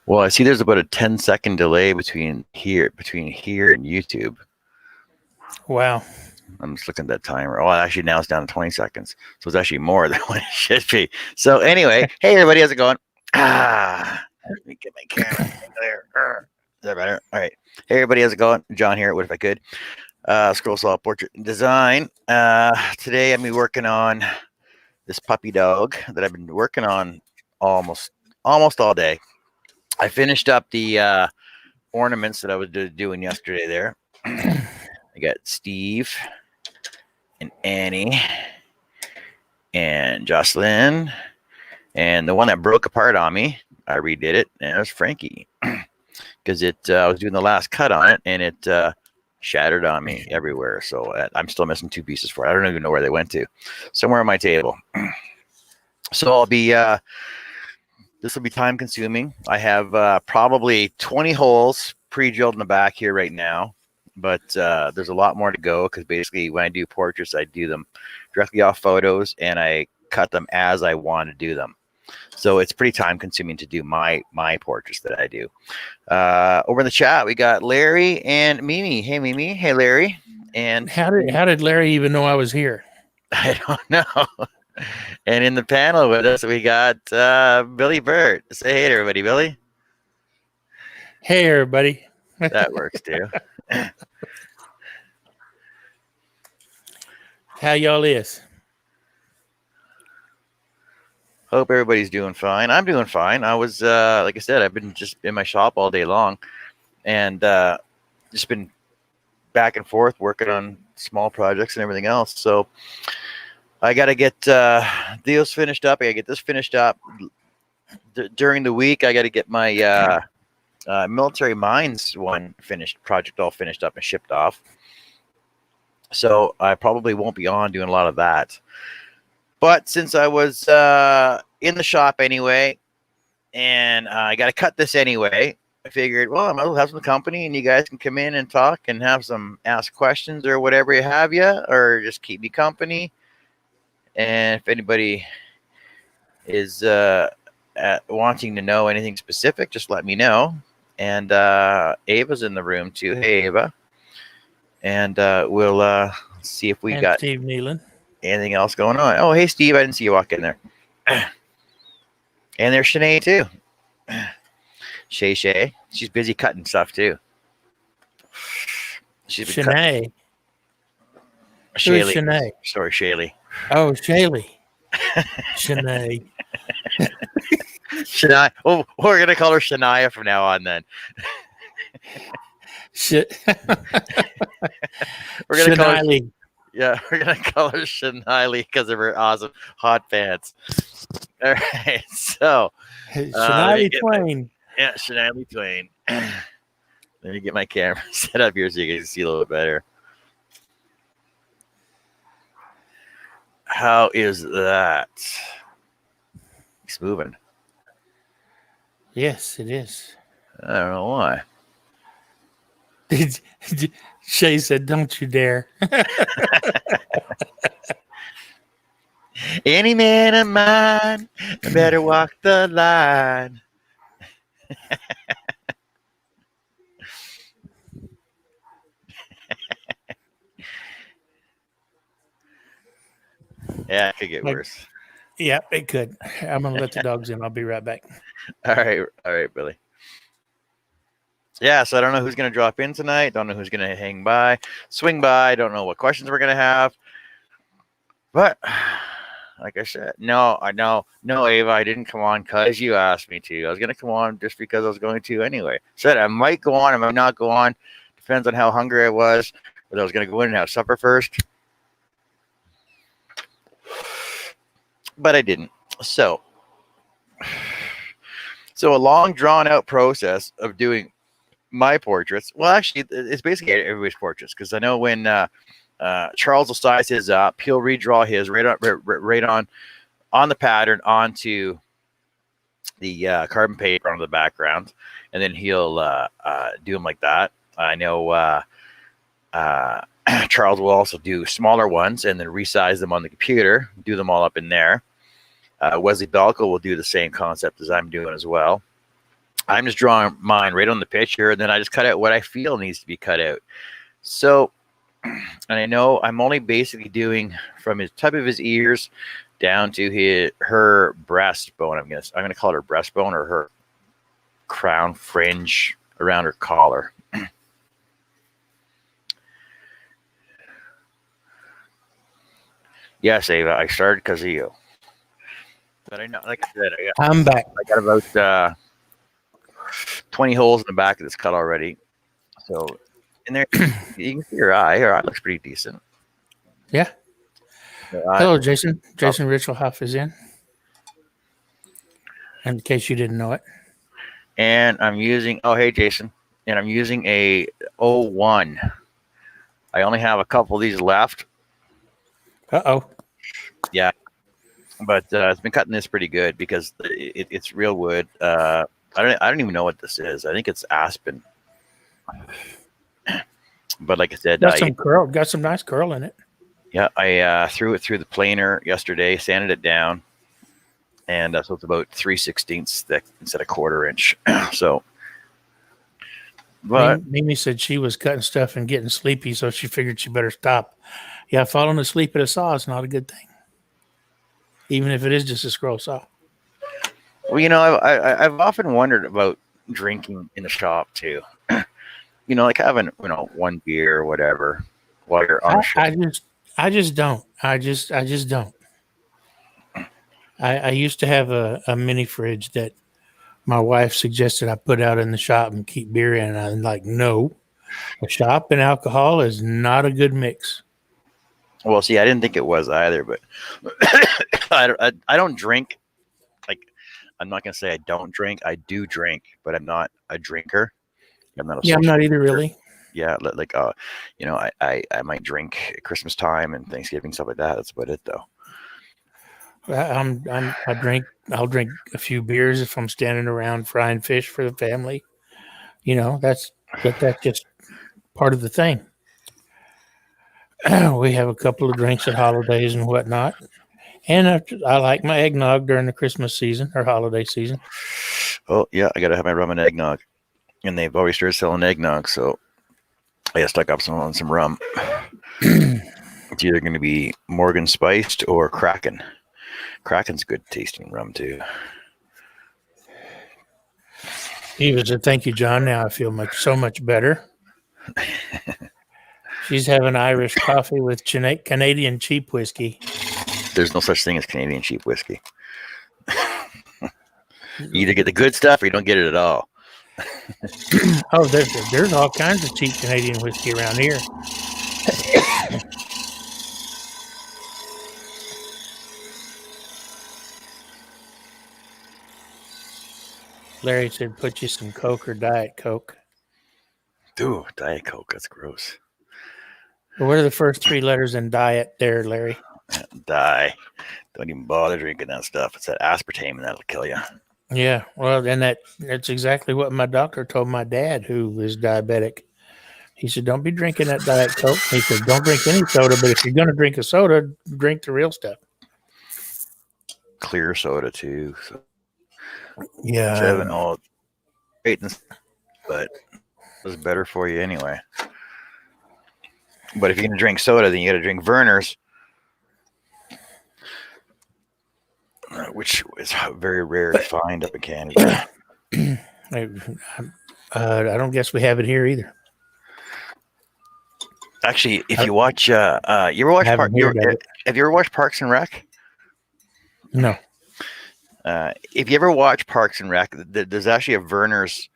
Well, I see there's about a 10-second delay between here and YouTube. Wow. I'm just looking at that timer. Oh, actually now it's down to 20 seconds. So it's actually more than what it should be. So anyway, hey everybody, how's it going? Let me get my camera there. Is that better? All right. Hey everybody, how's it going? John here. What if I could? Scroll Saw Portrait and Design. Today I'm working on this puppy dog that I've been working on almost all day. I finished up the ornaments that I was doing yesterday there. I got Steve and Annie and Jocelyn, and the one that broke apart on me, I redid it, and it was Frankie, because I was doing the last cut on it, and it shattered on me everywhere. So I'm still missing 2 pieces for it. I don't even know where they went to. Somewhere on my table. So I'll be. This will be time consuming. I have probably 20 holes pre-drilled in the back here right now, but there's a lot more to go, because basically when I do portraits, I do them directly off photos and I cut them as I want to do them. So it's pretty time consuming to do my portraits that I do. Over in the chat, we got Larry and Mimi. Hey, Mimi. Hey, Larry. And how did Larry even know I was here? I don't know. And in the panel with us, we got Billy Burt. Say hey to everybody, Billy. Hey, everybody. That works too. How y'all is? Hope everybody's doing fine. I'm doing fine. I was, like I said, I've been just in my shop all day long, and just been back and forth working on small projects and everything else. So I got to get deals finished up. I got to get this finished up during the week. I got to get my military mines project all finished up and shipped off. So I probably won't be on doing a lot of that. But since I was in the shop anyway, and I got to cut this anyway, I figured, well, I might as well have some company, and you guys can come in and talk and ask questions or whatever you have, or just keep me company. And if anybody is wanting to know anything specific, just let me know. And Ava's in the room too. Hey, Ava. And we'll see if we got Steve Nealon. Anything else going on. Oh, hey, Steve. I didn't see you walk in there. And there's Shanae too. Shay. She's busy cutting stuff too. She's been Shanae. Shaylee. Shanae? Sorry, Shaylee. Oh, Shaylee. Shanae. Shania. Oh, we're gonna call her Shania from now on. Then. Shit. We're gonna call her. Yeah, we're gonna call her Shania because of her awesome hot pants. All right, so Shania Twain. Yeah, Shania Twain. Let me get my camera set up here so you can see a little bit better. How is that? It's moving. Yes, it is. I don't know why. Shay said, "Don't you dare." Any man of mine better walk the line. Yeah, it could get worse. Yeah, it could. I'm going to let the dogs in. I'll be right back. All right, Billy. Yeah, so I don't know who's going to drop in tonight. Don't know who's going to swing by. Don't know what questions we're going to have. But like I said, no, Ava, I didn't come on because you asked me to. I was going to come on just because I was going to anyway. Said I might go on, I might not go on. Depends on how hungry I was. Whether I was going to go in and have supper first. But I didn't. So a long, drawn-out process of doing my portraits. Well, actually, it's basically everybody's portraits, because I know when Charles will size his up, he'll redraw his right on the pattern onto the carbon paper on the background, and then he'll do them like that. I know Charles will also do smaller ones and then resize them on the computer, do them all up in there. Wesley Belko will do the same concept as I'm doing as well. I'm just drawing mine right on the picture, and then I just cut out what I feel needs to be cut out. So, and I know I'm only basically doing from his top of his ears down to her breastbone. I'm gonna call it her breastbone or her crown fringe around her collar. Yes, Ava, I started because of you. But I know, like I said, I'm back. I got about 20 holes in the back of this cut already. So in there, you can see her eye. Her eye looks pretty decent. Yeah. Hello, Jason. Jason Richelhoff is in case you didn't know it. And I'm using, hey, Jason. And I'm using a 01. I only have a couple of these left. Uh-oh. Yeah. But it's been cutting this pretty good because it's real wood. I don't even know what this is. I think it's aspen. But like I said, got some curl. Got some nice curl in it. Yeah, I threw it through the planer yesterday, sanded it down, and so it's about 3/16 thick instead of 1/4 inch. So, but Mimi said she was cutting stuff and getting sleepy, so she figured she better stop. Yeah, falling asleep at a saw is not a good thing, even if it is just a scroll saw. Well, I've often wondered about drinking in the shop too. Like having one beer or whatever while you're on. I just don't. I just don't. I used to have a mini fridge that my wife suggested I put out in the shop and keep beer in. And I'm like, no, a shop and alcohol is not a good mix. Well, see, I didn't think it was either, but I don't drink. Like, I'm not going to say I don't drink. I do drink, but I'm not a drinker. I'm not I'm not either, really. Yeah, like I might drink at Christmas time and Thanksgiving, stuff like that. That's about it, though. I'll drink a few beers if I'm standing around frying fish for the family. That's just part of the thing. We have a couple of drinks at holidays and whatnot. And I like my eggnog during the Christmas season or holiday season. Oh, yeah, I got to have my rum and eggnog. And they've already started selling eggnog, so I got stuck up on some rum. It's either going to be Morgan Spiced or Kraken. Kraken's good tasting rum, too. Eva said, thank you, John. Now I feel so much better. She's having Irish coffee with Canadian cheap whiskey. There's no such thing as Canadian cheap whiskey. You either get the good stuff or you don't get it at all. Oh, there's all kinds of cheap Canadian whiskey around here. Larry said, put you some Coke or Diet Coke. Dude, Diet Coke, that's gross. What are the first 3 letters in diet there, Larry? Die. Don't even bother drinking that stuff. It's that aspartame and that'll kill you. Yeah, well, and that's exactly what my doctor told my dad, who is diabetic. He said, don't be drinking that Diet Coke. He said, don't drink any soda, but if you're going to drink a soda, drink the real stuff. Clear soda, too. So. Yeah. 7 all great, but it's better for you anyway. But if you're going to drink soda, then you got to drink Verner's, which is very rare to find up in Canada. I don't guess we have it here either. Actually, if you watch, you ever watch have you ever watched Parks and Rec? No. If you ever watch Parks and Rec, there's actually a Verner's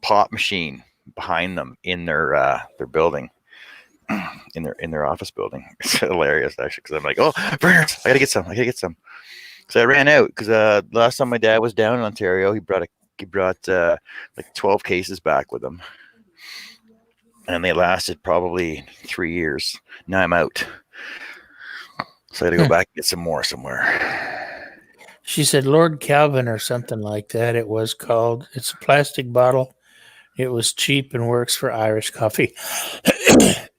pop machine behind them in their building, in their office building. It's hilarious, actually, because I'm like, oh, Verner's, I gotta get some. So I ran out because last time my dad was down in Ontario, he brought like 12 cases back with him, and they lasted probably 3 years. Now I'm out, so I had to go back and get some more somewhere. She said Lord Calvin or something like that. It was called. It's a plastic bottle. It was cheap and works for Irish coffee. Is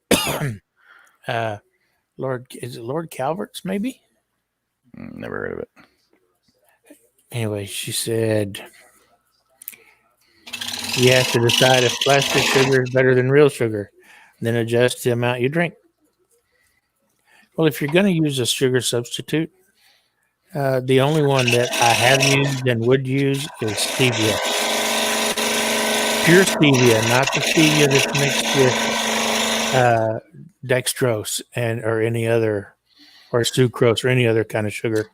it Lord Calvert's maybe? Never heard of it. Anyway, she said You have to decide if plastic sugar is better than real sugar, then adjust the amount you drink. Well, if you're going to use a sugar substitute, the only one that I have used and would use is stevia. Pure stevia, not the stevia that's mixed with dextrose or any other, or sucrose or any other kind of sugar,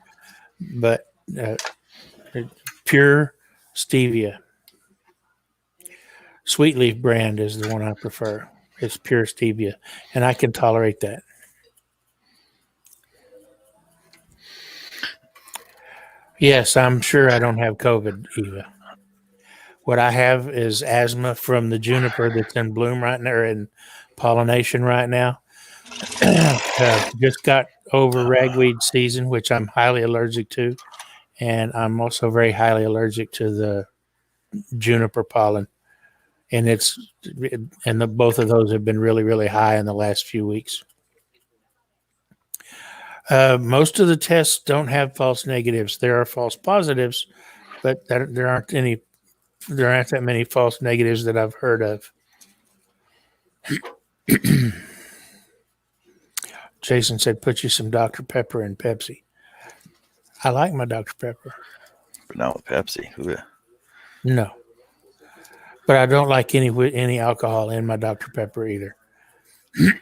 but pure stevia. Sweet Leaf brand is the one I prefer. It's pure stevia, and I can tolerate that. Yes, I'm sure I don't have COVID, Eva. What I have is asthma from the juniper that's in bloom right now, or in pollination right now. Just got over ragweed season, which I'm highly allergic to, and I'm also very highly allergic to the juniper pollen. And both of those have been really, really high in the last few weeks. Most of the tests don't have false negatives. There are false positives, but there aren't that many false negatives that I've heard of. Jason said, put you some Dr. Pepper and Pepsi. I like my Dr. Pepper. But not with Pepsi. Ooh. No. But I don't like any alcohol in my Dr. Pepper either.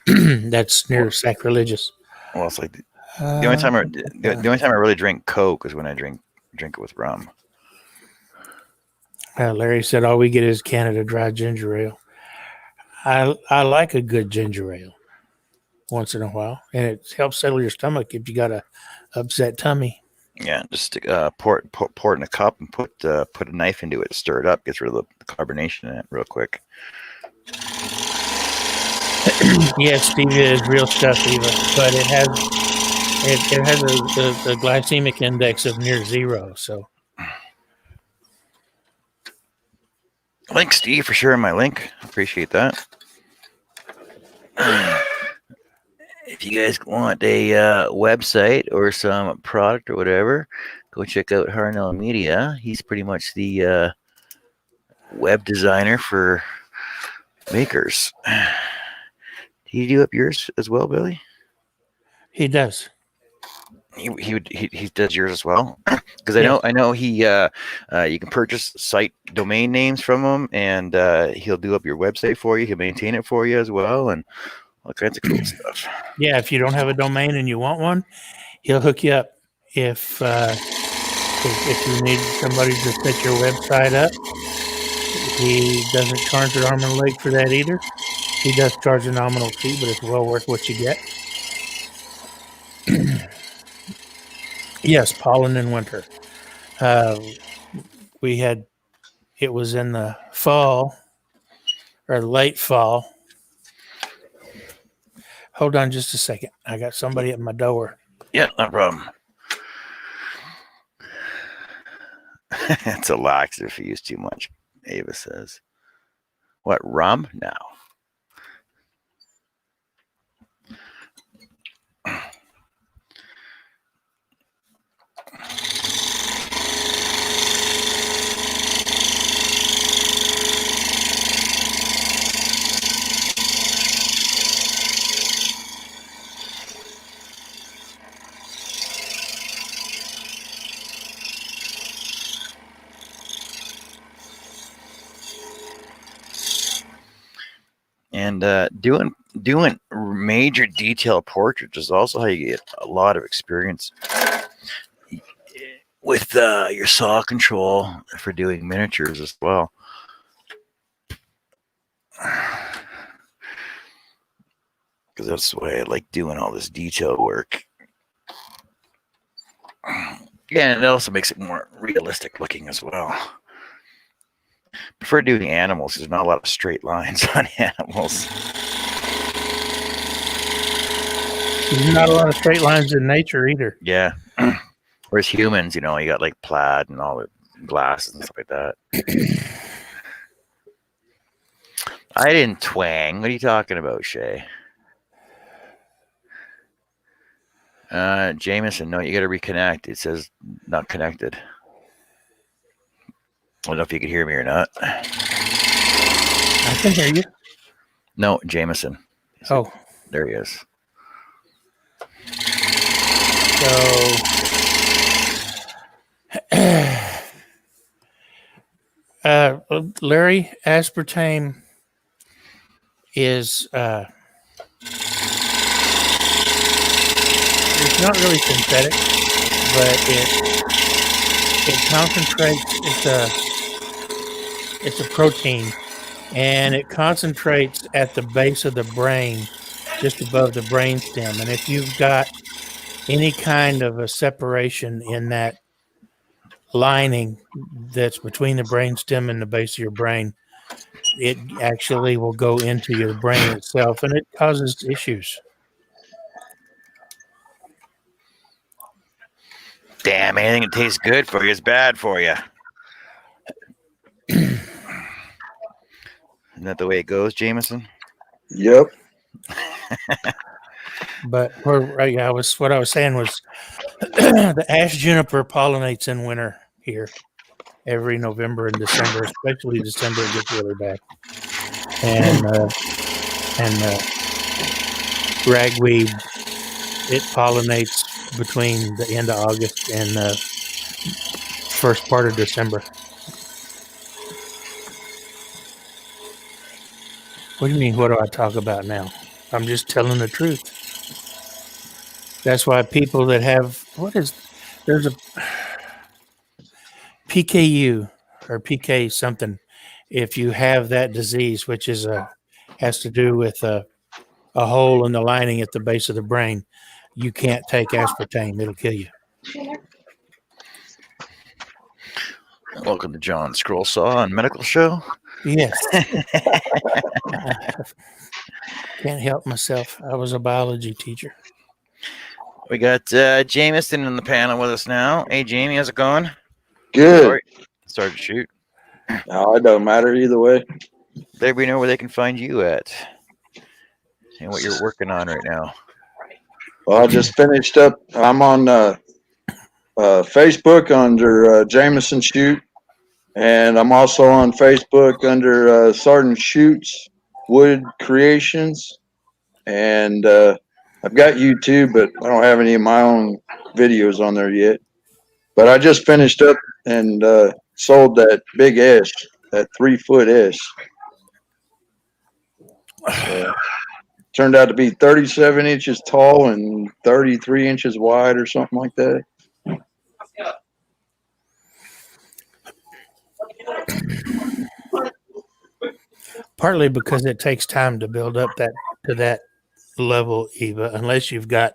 That's near sacrilegious. Well, it's like the only time I really drink Coke is when I drink it with rum. Larry said, all we get is Canada Dry ginger ale. I like a good ginger ale once in a while, and it helps settle your stomach if you got a upset tummy. Yeah, just pour it in a cup and put a knife into it, stir it up, gets rid of the carbonation in it real quick. Yes, stevia is real stuff, Eva, but it has a glycemic index of near 0. So, thanks, Steve, for sharing my link. Appreciate that. If you guys want a website or some product or whatever, go check out Harnell Media. He's pretty much the web designer for makers. Do you do up yours as well, Billy? He does. He does yours as well, because I know he you can purchase site domain names from him, and he'll do up your website for you. He'll maintain it for you as well, and all kinds of cool stuff. Yeah, if you don't have a domain and you want one, he'll hook you up. If you need somebody to set your website up, he doesn't charge an arm and a leg for that either. He does charge a nominal fee, but it's well worth what you get. Yes, pollen in winter. It was in the fall or late fall. Hold on just a second. I got somebody at my door. Yeah, no problem. It's a laxative if you use too much, Ava says. What, rum? No. And doing major detail portraits is also how you get a lot of experience with your saw control for doing miniatures as well. Because that's the way I like doing all this detail work. Yeah, and it also makes it more realistic looking as well. Prefer doing animals. There's not a lot of straight lines on animals. There's not a lot of straight lines in nature either. Yeah. Whereas humans, you got like plaid and all the glasses and stuff like that. I didn't twang. What are you talking about, Shay? Jameson, no, you got to reconnect. It says not connected. I don't know if you can hear me or not. I can hear you. No, Jameson. Oh, There he is. So, Larry, aspartame is it's not really synthetic, but it concentrates. It's a protein, and it concentrates at the base of the brain, just above the brainstem. And if you've got any kind of a separation in that lining that's between the brainstem and the base of your brain, it actually will go into your brain itself, and it causes issues. Damn, anything that tastes good for you is bad for you. Isn't that the way it goes, Jameson? Yep. But what I was saying was the ash juniper pollinates in winter here every November and December, especially December it gets really bad. And ragweed, it pollinates between the end of August and the first part of December. What do you mean? What do I talk about now? I'm just telling the truth. That's why people that have there's a PKU or PK something. If you have that disease, which has to do with a hole in the lining at the base of the brain, you can't take aspartame; it'll kill you. Welcome to John Scrollsaw and Medical Show. Yes. Can't help myself. I was a biology teacher. We got Jameson in the panel with us now. Hey, Jamie, how's it going? Good. Started to shoot. No, it don't matter either way. Let everybody know where they can find you at and what you're working on right now. Well, I just finished up. I'm on Facebook under Jameson Shoot, and I'm also on Facebook under Sergeant Shoots Wood Creations, and I've got YouTube, but I don't have any of my own videos on there yet. But I just finished up and sold that big S, that 3-foot S. Turned out to be 37 inches tall and 33 inches wide or something like that. Partly because it takes time to build up to that level, Eva, unless you've got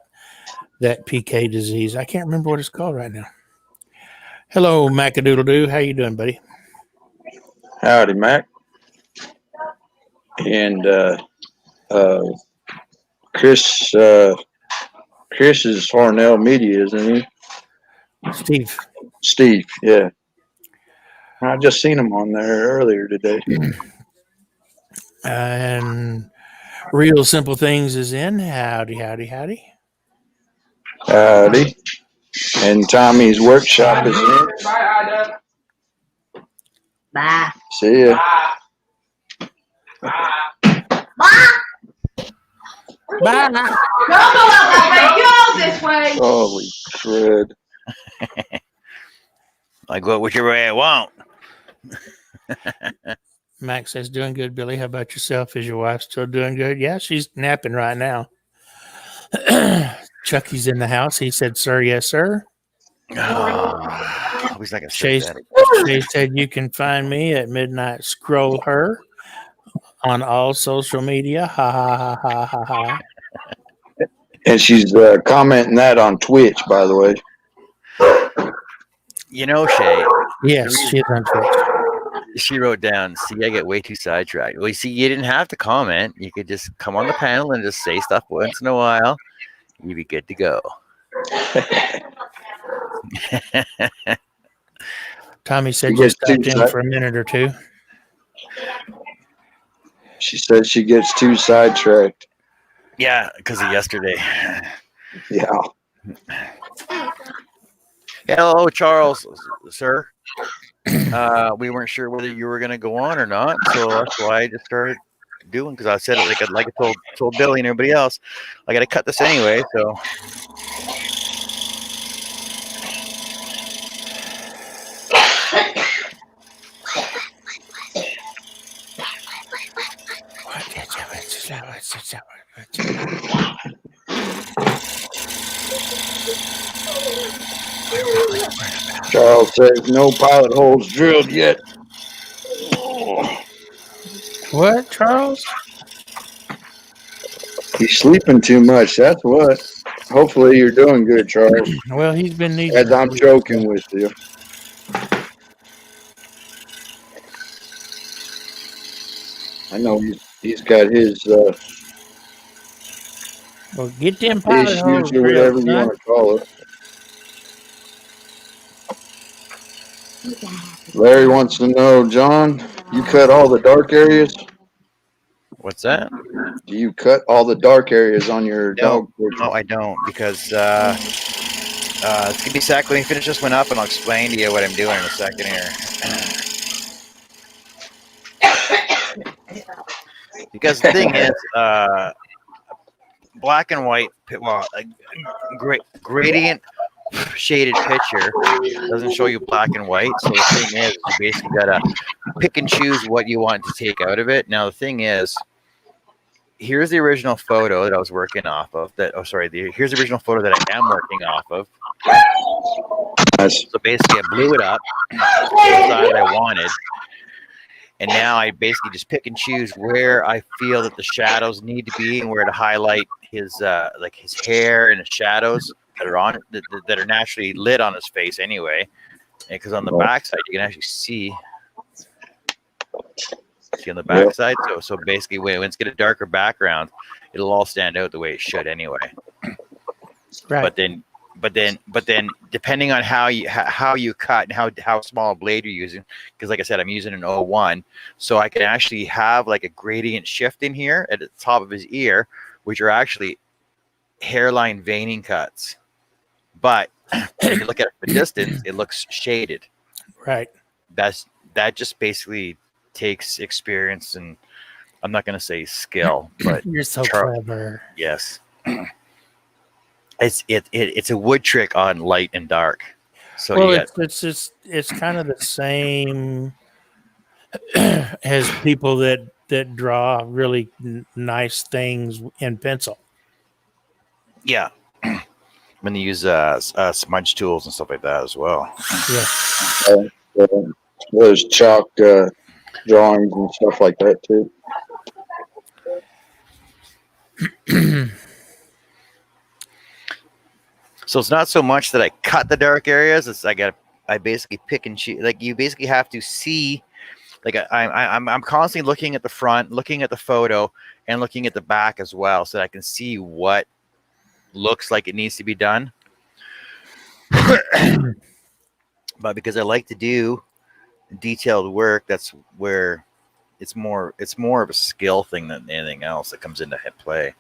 that PK disease. I can't remember what it's called right now. Hello, Macadoodle-Doo. How you doing, buddy? Howdy, Mac. And Chris is Farnell Media, isn't he? Steve, yeah. I just seen him on there earlier today. And Real Simple Things is in. Howdy. Howdy. And Tommy's Workshop is in. Bye. See ya. Bye. Bye. Go this way. Holy crud. I go whichever way I want. Max says, doing good, Billy. How about yourself? Is your wife still doing good? Yeah, she's napping right now. Chucky's in the house. He said, sir, yes, sir. Oh, he's like a Shay said, you can find me at Midnight Scroll Her on all social media. Ha, ha, ha, ha, ha, ha. And she's commenting that on Twitch, by the way. You know, Shay. Yes, she's on Twitch. She wrote down, see, I get way too sidetracked. Well, you see, you didn't have to comment. You could just come on the panel and just say stuff once in a while. You'd be good to go. Tommy said just stopped in for a minute or two. She said she gets too sidetracked. Yeah, because of yesterday. Yeah. Hello, Charles, sir. we weren't sure whether you were going to go on or not, so that's why I just started doing, because I said it like I told Billy and everybody else, I got to cut this anyway. So Charles says no pilot holes drilled yet. What, Charles? He's sleeping too much. That's what. Hopefully you're doing good, Charles. Well, he's been needing. As I'm joking with you. I know he's got his Well, get them pilot issues holes or whatever drilled, you son. want to call it. Larry wants to know, John, you cut all the dark areas? what's that? Do you cut all the dark areas on your dog portrait? No, I don't, because it's gonna be sack. Let me finish this one up, and I'll explain to you what I'm doing in a second here. Because the thing is, black and white, well, a gradient shaded picture doesn't show you black and white. So the thing is, you basically gotta pick and choose what you want to take out of it. Now the thing is, here's the original photo that I was working off of. Here's the original photo that I am working off of. Nice. So basically, I blew it up to the side I wanted. And now I basically just pick and choose where I feel that the shadows need to be and where to highlight his like his hair and the shadows that are on that are naturally lit on his face anyway. Because on the backside you can actually see on the backside. So basically, when it's got a darker background, it'll all stand out the way it should anyway. Right. But then, depending on how you cut and how small a blade you're using, because like I said, I'm using an 01, so I can actually have like a gradient shift in here at the top of his ear, which are actually hairline veining cuts. But when you look at it from a distance, it looks shaded. Right. That just basically takes experience, and I'm not going to say skill, but You're so clever. Yes. It's a wood trick on light and dark. So well, it's kind of the same as people that draw really nice things in pencil. Yeah. When they use smudge tools and stuff like that as well. Yeah. Those chalk drawings and stuff like that too. So it's not so much that I cut the dark areas. It's I basically pick and choose. Like you basically have to see. Like I'm constantly looking at the front, looking at the photo, and looking at the back as well, so that I can see what looks like it needs to be done. But because I like to do detailed work, that's where it's more of a skill thing than anything else that comes into play.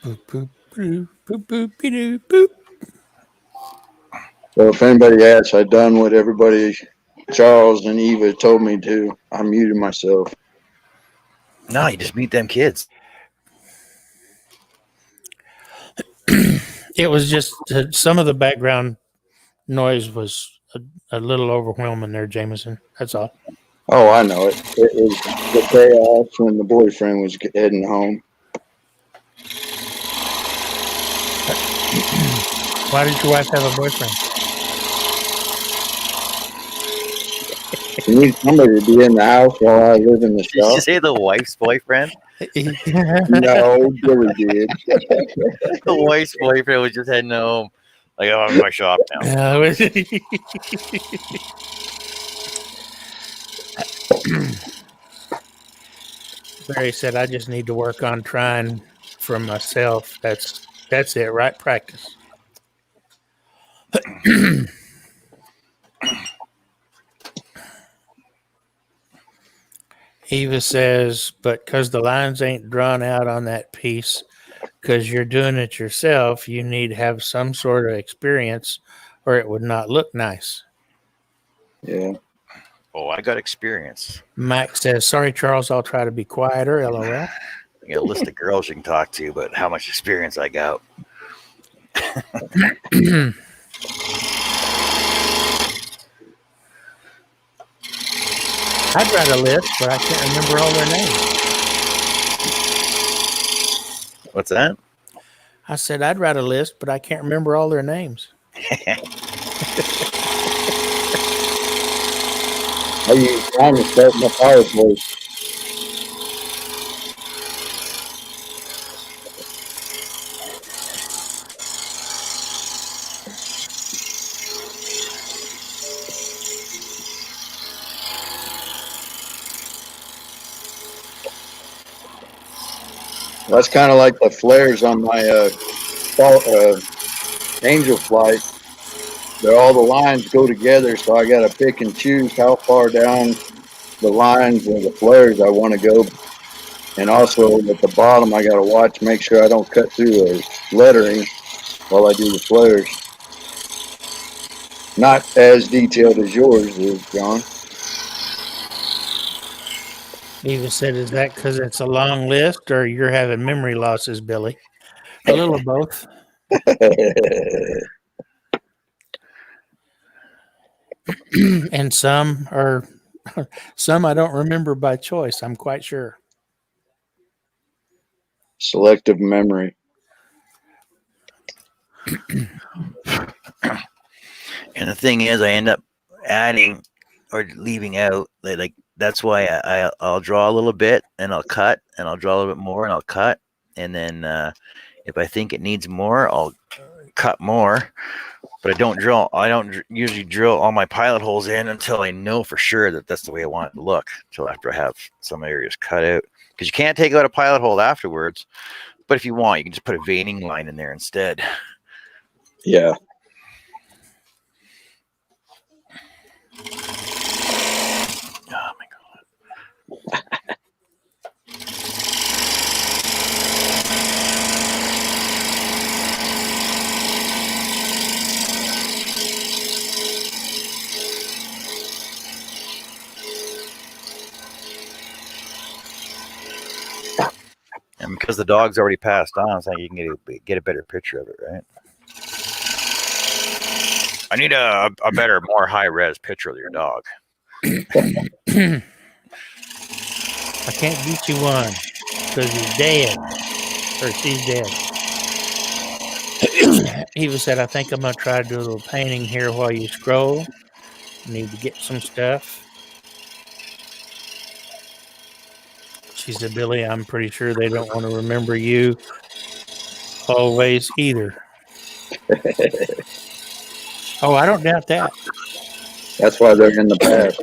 Boop, boop, boop, boop, boop, boop, boop. So if anybody asks, I've done what everybody, Charles and Eva, told me to. I muted myself. No, you just meet them kids. It was just some of the background noise was a little overwhelming there, Jameson. That's all. Oh, I know it. It was the day off when the boyfriend was heading home. Why did your wife have a boyfriend? You need somebody to be in the house while I live in the Did you shop. say the wife's boyfriend? No, Billy did. The wife's boyfriend was just heading home. Like, oh, I'm in my shop now. Barry said, "I just need to work on trying for myself. That's it, right? Practice." Eva says, "But because the lines ain't drawn out on that piece, because you're doing it yourself, you need to have some sort of experience or it would not look nice. Yeah. Oh, I got experience. Mike says, sorry, Charles, I'll try to be quieter. LOL. I got a list of girls you can talk to, but how much experience I got. I'd write a list, but I can't remember all their names. What's that? I said, I'd write a list, but I can't remember all their names. I use time to start my fireplace. That's kind of like the flares on my Angel Flight. All the lines go together, so I got to pick and choose how far down the lines of the flares I want to go. And also at the bottom, I got to watch, make sure I don't cut through the lettering while I do the flares. Not as detailed as yours is, John. Even said, is that because it's a long list or you're having memory losses, Billy? A little of both. And some I don't remember by choice. I'm quite sure. Selective memory. And the thing is, I end up adding or leaving out. Like that's why I'll draw a little bit and I'll cut, and I'll draw a little bit more and I'll cut, and then if I think it needs more, I'll cut more. But I don't usually drill all my pilot holes in until I know for sure that that's the way I want it to look. Until after I have some areas cut out, because you can't take out a pilot hole afterwards. But if you want, you can just put a veining line in there instead. Yeah. Oh my god. And because the dog's already passed on, so you can get a better picture of it, right? I need a better, more high-res picture of your dog. I can't get you one because he's dead or she's dead. Eva said, I think I'm going to try to do a little painting here while you scroll. Need to get some stuff. She said, Billy, I'm pretty sure they don't want to remember you always either. Oh, I don't doubt that. That's why they're in the past.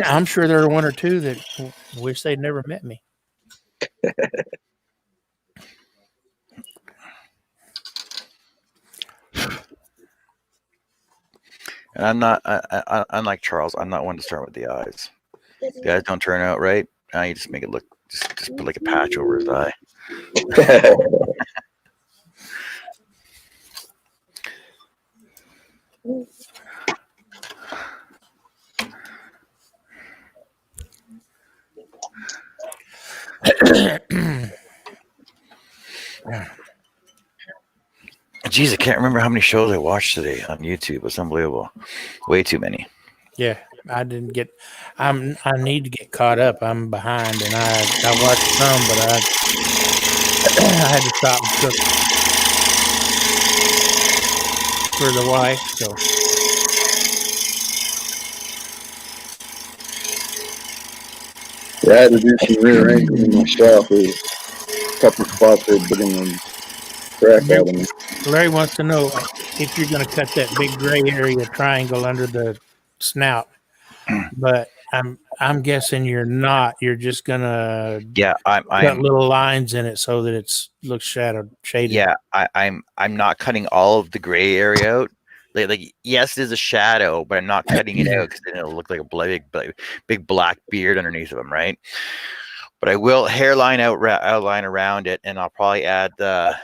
I'm sure there are one or two that wish they'd never met me. And I'm not, unlike Charles, I'm not one to start with the eyes. The eyes don't turn out right. Now you just make it look, just put like a patch over his eye. Jeez, I can't remember how many shows I watched today on YouTube. It's unbelievable. Way too many. Yeah, I didn't get. I need to get caught up. I'm behind, and I watched some, but I had to stop and cook for the wife. So Yeah, I had to do some rearranging in my shop. There's a couple spots that have been in the crack out of me. Larry wants to know if you're going to cut that big gray area triangle under the snout, but I'm guessing you're not. You're just going to cut I'm little lines in it so that it's looks shaded. yeah, I'm not cutting all of the gray area out. Like yes, there's a shadow, but I'm not cutting it out because then it'll look like a big black beard underneath of him, right? But I will hairline outline around it, and I'll probably add the.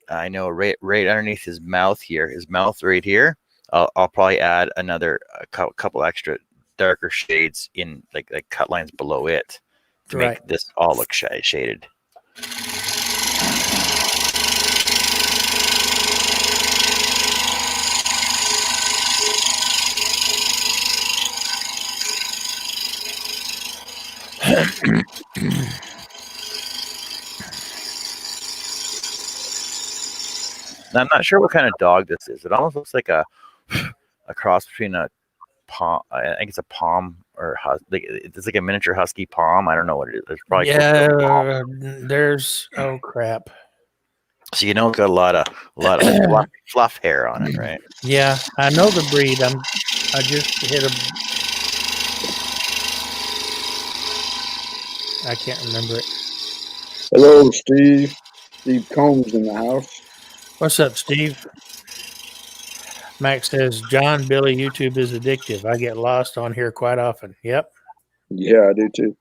I know right underneath his mouth here, his mouth right here. I'll probably add another couple extra darker shades in like cut lines below it to make Right. this all look shaded. Now, I'm not sure what kind of dog this is. It almost looks like a cross between a pom. I think it's a pom or it's like a miniature husky pom. I don't know what it is. It's probably close to a pom. There's crap. So you know it's got a lot of fluff hair on it, right? Yeah, I know the breed. I just hit a. I can't remember it. Hello, Steve. Steve Combs in the house. What's up, Steve? Max says, John, Billy, YouTube is addictive. I get lost on here quite often. Yep. Yeah, I do too.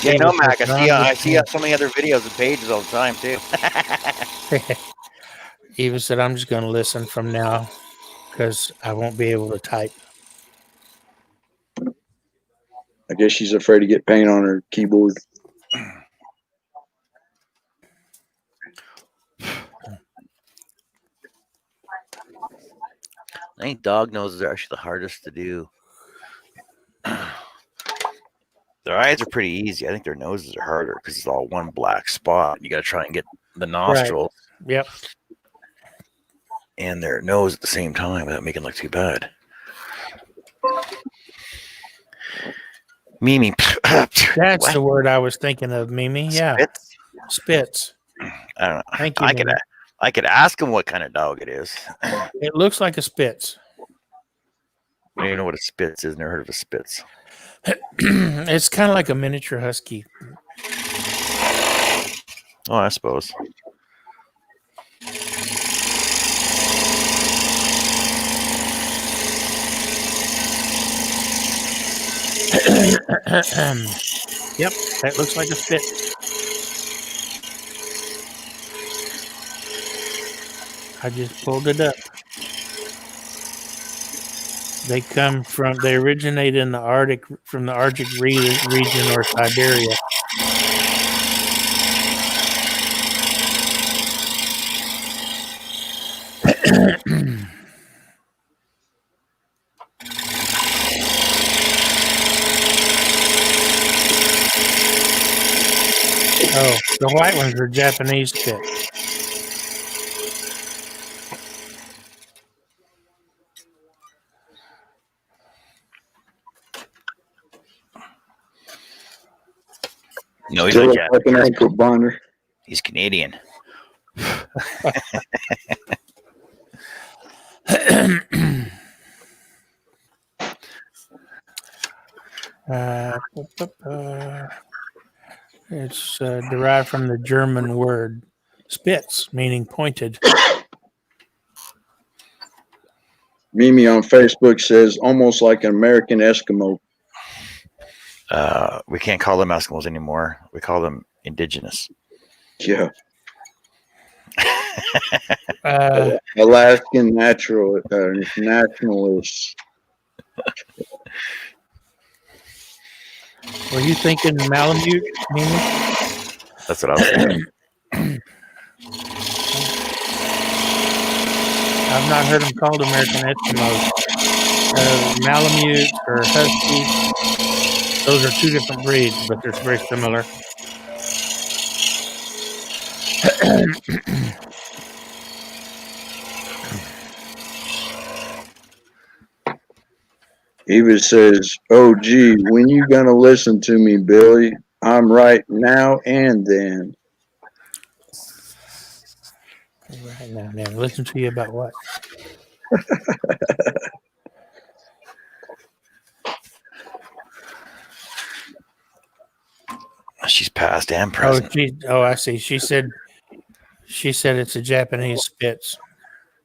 Yeah, I know, Mac. I see so many other videos and pages all the time too. Eva said, I'm just going to listen from now because I won't be able to type. I guess she's afraid to get paint on her keyboard. I think dog noses are actually the hardest to do. Their eyes are pretty easy. I think their noses are harder because it's all one black spot. You got to try and get the nostrils Yep. and their nose at the same time without making it look too bad. Mimi. That's the word I was thinking of, Mimi. Yeah. Spitz? Spitz. I don't know. Thank you. Mimi. I could ask him what kind of dog it is. It looks like a Spitz. I don't even know what a Spitz is. Never heard of a Spitz. It's kind of like a miniature husky. Oh, I suppose. Yep, that looks like a Spitz. I just pulled it up. They originate in the Arctic, from the Arctic region or Siberia. Oh, the white ones are Japanese Spitz. No, he's Still not like an Japanese. ankle binder. He's Canadian. It's derived from the German word spitz, meaning pointed. Mimi on Facebook says almost like an American Eskimo. We can't call them Eskimos anymore. We call them indigenous. Yeah. Uh, Alaskan nationalists. Were you thinking Malamute, Mimi? That's what I was thinking. I've not heard them called American Eskimos. Malamute or Husky, those are two different breeds, but they're very similar. Eva says, oh, gee, when you going to listen to me, Billy? I'm right now and then. Right now, man. Listen to you about what? She's past and present. Oh, I see. She said it's a Japanese Spitz.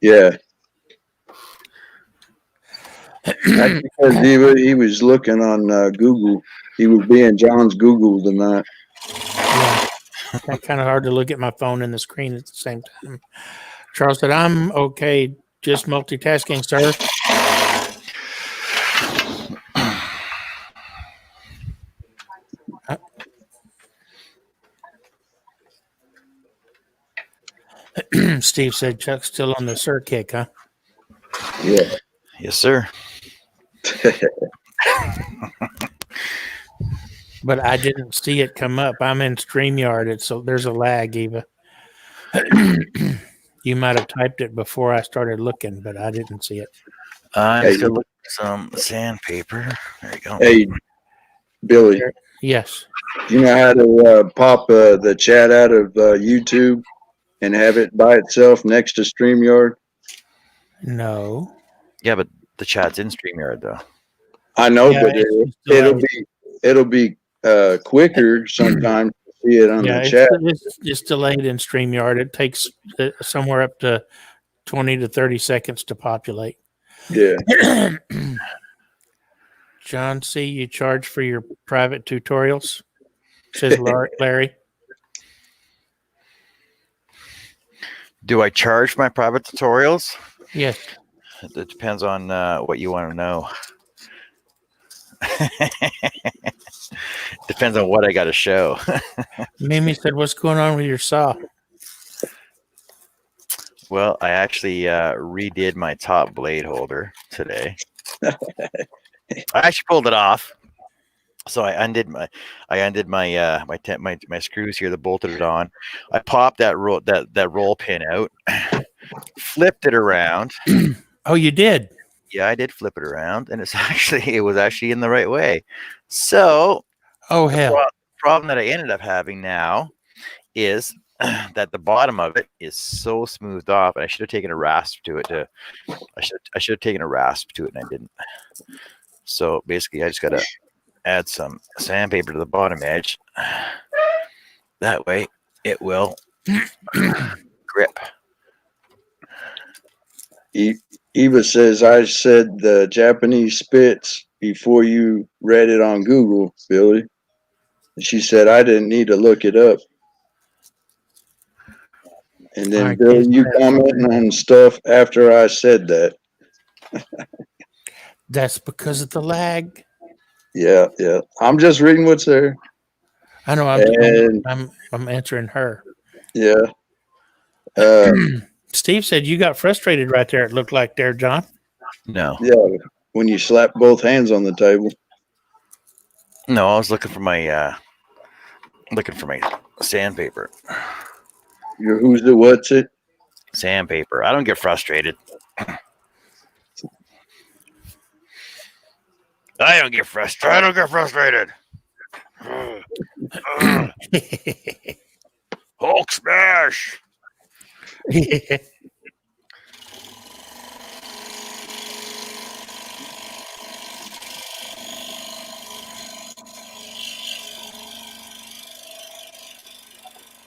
Yeah. That's because he was looking on Google. He was being John's Google tonight. Yeah. Kind of hard to look at my phone and the screen at the same time. Charles said, I'm okay, just multitasking, sir. Steve said Chuck's still on the sir kick, huh? Yeah. Yes, sir. But I didn't see it come up. I'm in StreamYard. So there's a lag, Eva. You might have typed it before I started looking, but I didn't see it. I'm Hey. still looking for some sandpaper. There you go. Hey, Billy, Yes. you know how to pop the chat out of YouTube and have it by itself next to StreamYard? No. Yeah, but the chat's in StreamYard though. I know, Yeah, but it's it'll be quicker sometimes to see it on the chat. It's delayed in StreamYard. It takes somewhere up to 20 to 30 seconds to populate. Yeah. John C., you charge for your private tutorials? Says Larry. Do I charge my private tutorials? Yes. It depends on what you want to know. Depends on what I got to show. Mimi said, what's going on with your saw? Well, I actually redid my top blade holder today. I actually pulled it off. So I undid my screws here that bolted it on. I popped that roll pin out, flipped it around. Oh, you did? Yeah, I did flip it around, and it was actually in the right way. So, oh hell, the problem that I ended up having now is that the bottom of it is so smoothed off, and I should have taken a rasp to it. I should have taken a rasp to it, and I didn't. So basically, I just got to add some sandpaper to the bottom edge. That way, it will grip. Eva says, I said the Japanese spits before you read it on Google, Billy. She said, I didn't need to look it up. And then, Billy, you commenting on stuff after I said that. That's because of the lag. Yeah. I'm just reading what's there. I know. I'm answering her. Yeah. Steve said you got frustrated right there. It looked like there, John. No. Yeah. When you slap both hands on the table. No, I was looking for my sandpaper. Who's the what's it? Sandpaper. I don't get frustrated. I don't get frustrated. Hulk smash.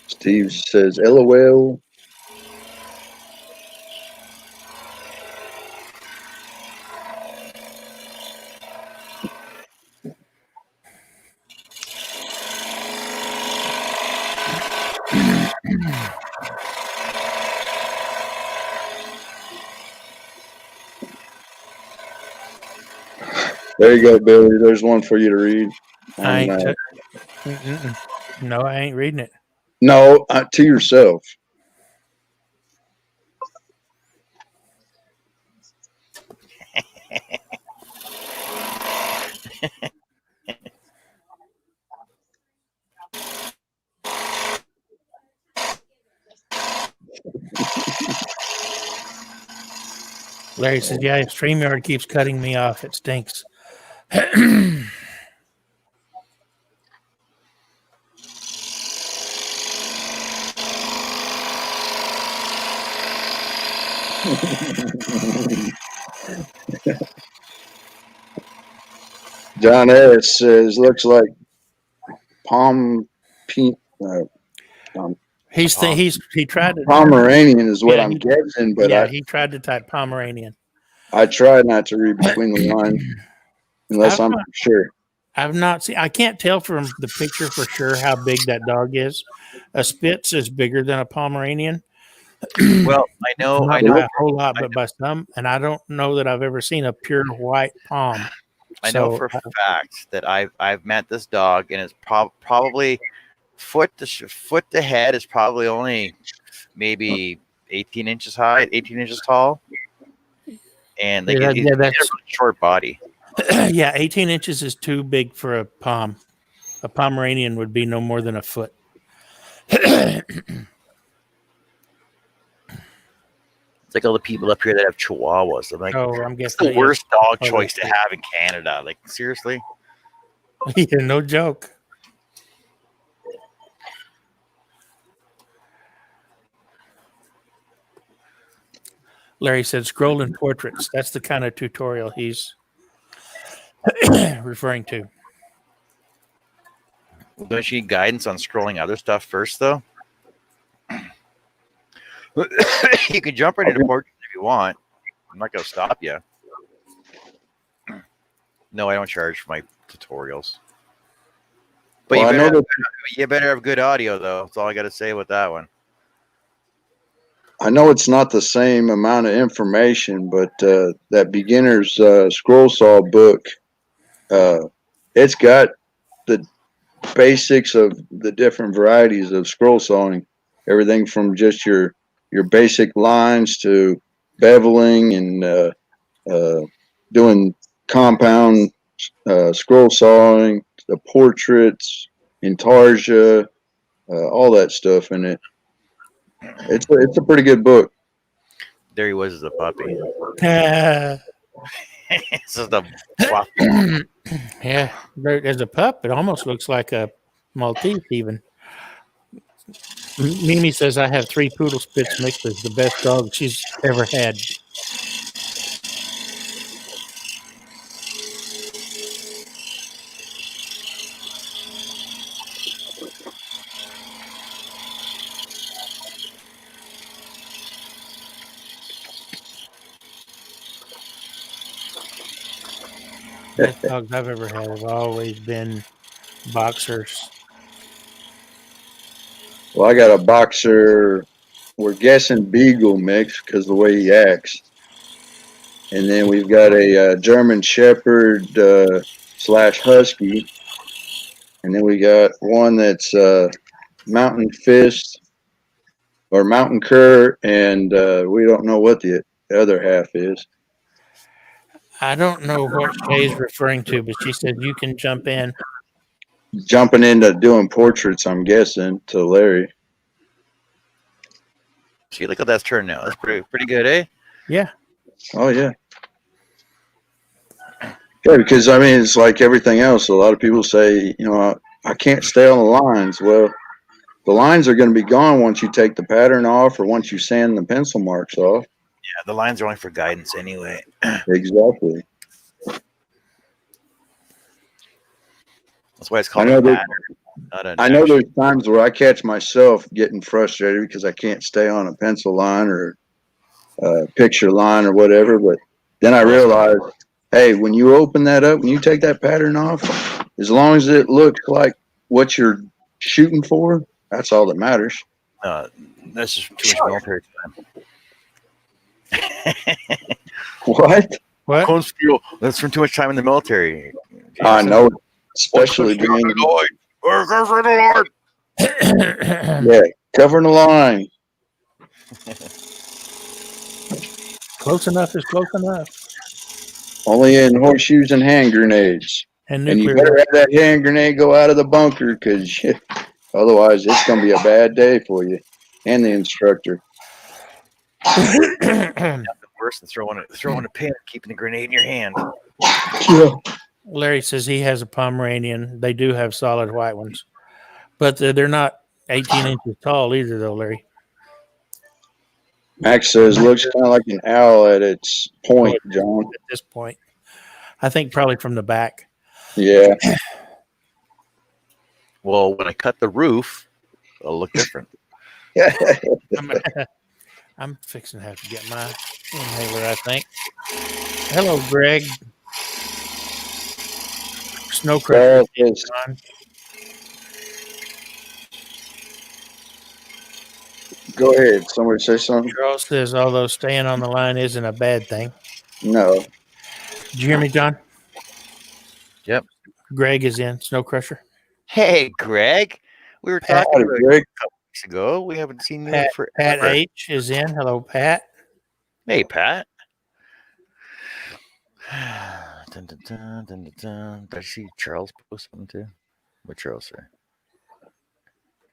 Steve says, LOL. There you go, Billy. There's one for you to read. No, I ain't reading it. No, to yourself. Larry says, yeah, StreamYard keeps cutting me off. It stinks. John S. says, looks like he tried to Pomeranian is what I'm guessing, but he tried to type Pomeranian. I try not to read between the lines unless I'm sure. I've not seen. I can't tell from the picture for sure how big that dog is. A Spitz is bigger than a Pomeranian. Well, I know, Not I know, by a whole lot, but by some. And I don't know that I've ever seen a pure white Pom. I know So, for a fact that I've met this dog, and it's probably foot to head is probably only maybe 18 inches high, 18 inches tall, and like Yeah, he's yeah, a that's- really short body. yeah, 18 inches is too big for a Pom. A Pomeranian would be no more than a foot. It's like all the people up here that have Chihuahuas. I'm like, Oh, I'm it's guessing the worst dog Oh, choice to have in Canada. Like, seriously? Yeah, no joke. Larry said scrolling portraits. That's the kind of tutorial he's referring to. Don't you need guidance on scrolling other stuff first, though? You can jump right into portraits if you want. I'm not going to stop you. No, I don't charge for my tutorials. But Well, you better have good audio, though. That's all I got to say about that one. I know it's not the same amount of information, but that beginner's scroll saw book, it's got the basics of the different varieties of scroll sawing. Everything from just your basic lines to beveling and doing compound scroll sawing, the portraits, intarsia, all that stuff in it. It's a pretty good book. There he was as a puppy. Yeah, It's just a fluff. as a pup, it almost looks like a Maltese even. Mimi says, I have 3 poodle Spitz mixers, the best dog she's ever had. Best dogs I've ever had have always been boxers. Well, I got a boxer. We're guessing beagle mix because the way he acts, and then we've got a German Shepherd / Husky, and then we got one that's Mountain Fist or Mountain Cur, and we don't know what the other half is. I don't know what Shay's referring to, but she said you can jump in. Jumping into doing portraits, I'm guessing, to Larry. See, look how that's turned out. That's pretty good, eh? Yeah. Oh yeah. Yeah, because I mean, it's like everything else. A lot of people say, I can't stay on the lines. Well, the lines are going to be gone once you take the pattern off or once you sand the pencil marks off. Yeah, the lines are only for guidance anyway. Exactly. That's why it's called I know a that- pattern, not an I know action. there's times where I catch myself getting frustrated because I can't stay on a pencil line or picture line or whatever. But then I realize, hey, when you open that up, when you take that pattern off, as long as it looks like what you're shooting for, that's all that matters. That's just too much military time. What? What? Close fuel. That's from too much time in the military. I know, especially during yeah, covering the line. Close enough is close enough. Only in horseshoes and hand grenades. And And you nuclear. better have that hand grenade go out of the bunker because otherwise it's going to be a bad day for you and the instructor. Nothing worse than throwing a pin, keeping the grenade in your hand. Yeah. Larry says he has a Pomeranian. They do have solid white ones, but they're not 18 inches tall either, though, Larry. Max says looks kind of like an owl at its point, John. At this point, I think probably from the back. Yeah. Well, when I cut the roof, it'll look different. I'm fixing to have to get my inhaler, I think. Hello, Greg. Snow Crusher. Yes. John. Go ahead. Somebody say something? Charles says, although staying on the line isn't a bad thing. No. Did you hear me, John? Yep. Greg is in Snow Crusher. Hey, Greg. We were Pat- talking about you Greg. a couple weeks ago. We haven't seen you Pat forever. H is in. Hello, Pat. Hey, Pat. Dun, dun, dun, dun, dun, dun. Did I see Charles post something too? What Charles say?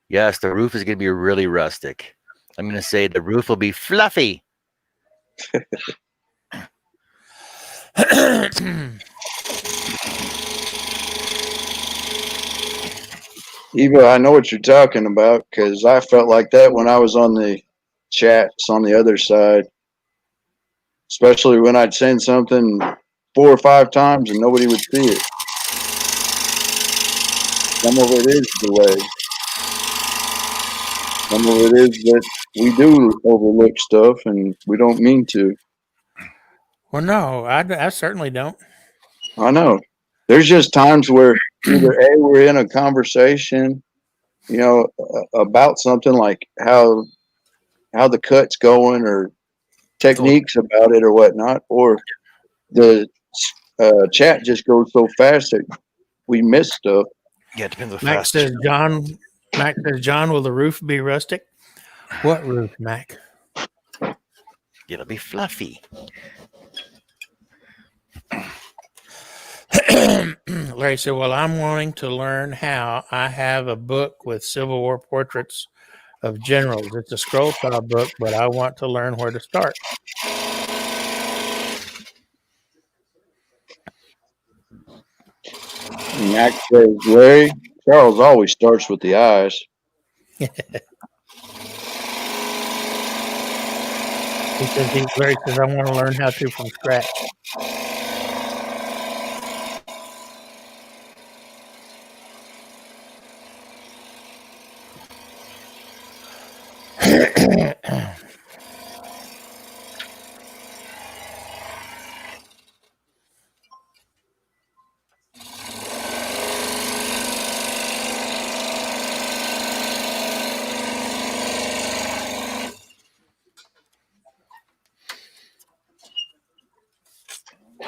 Yes, the roof is going to be really rustic. I'm going to say the roof will be fluffy. Eva, I know what you're talking about because I felt like that when I was on the chats on the other side, especially when I'd send something 4 or 5 times and nobody would see it. Some of it is delay. Some of it is that we do overlook stuff and we don't mean to. Well, no, I certainly don't. I know. There's just times where either A, we're in a conversation, you know, about something like how the cut's going or techniques about it or whatnot, or the chat just goes so fast that we miss stuff. Yeah, it depends on Max fast. says, John, will the roof be rustic? What roof, Mac? It'll be fluffy. Larry said, well, I'm wanting to learn how. I have a book with Civil War portraits of generals. It's a scroll style book, but I want to learn where to start. Max says, Larry, Charles always starts with the eyes. Larry says, I want to learn how to from scratch.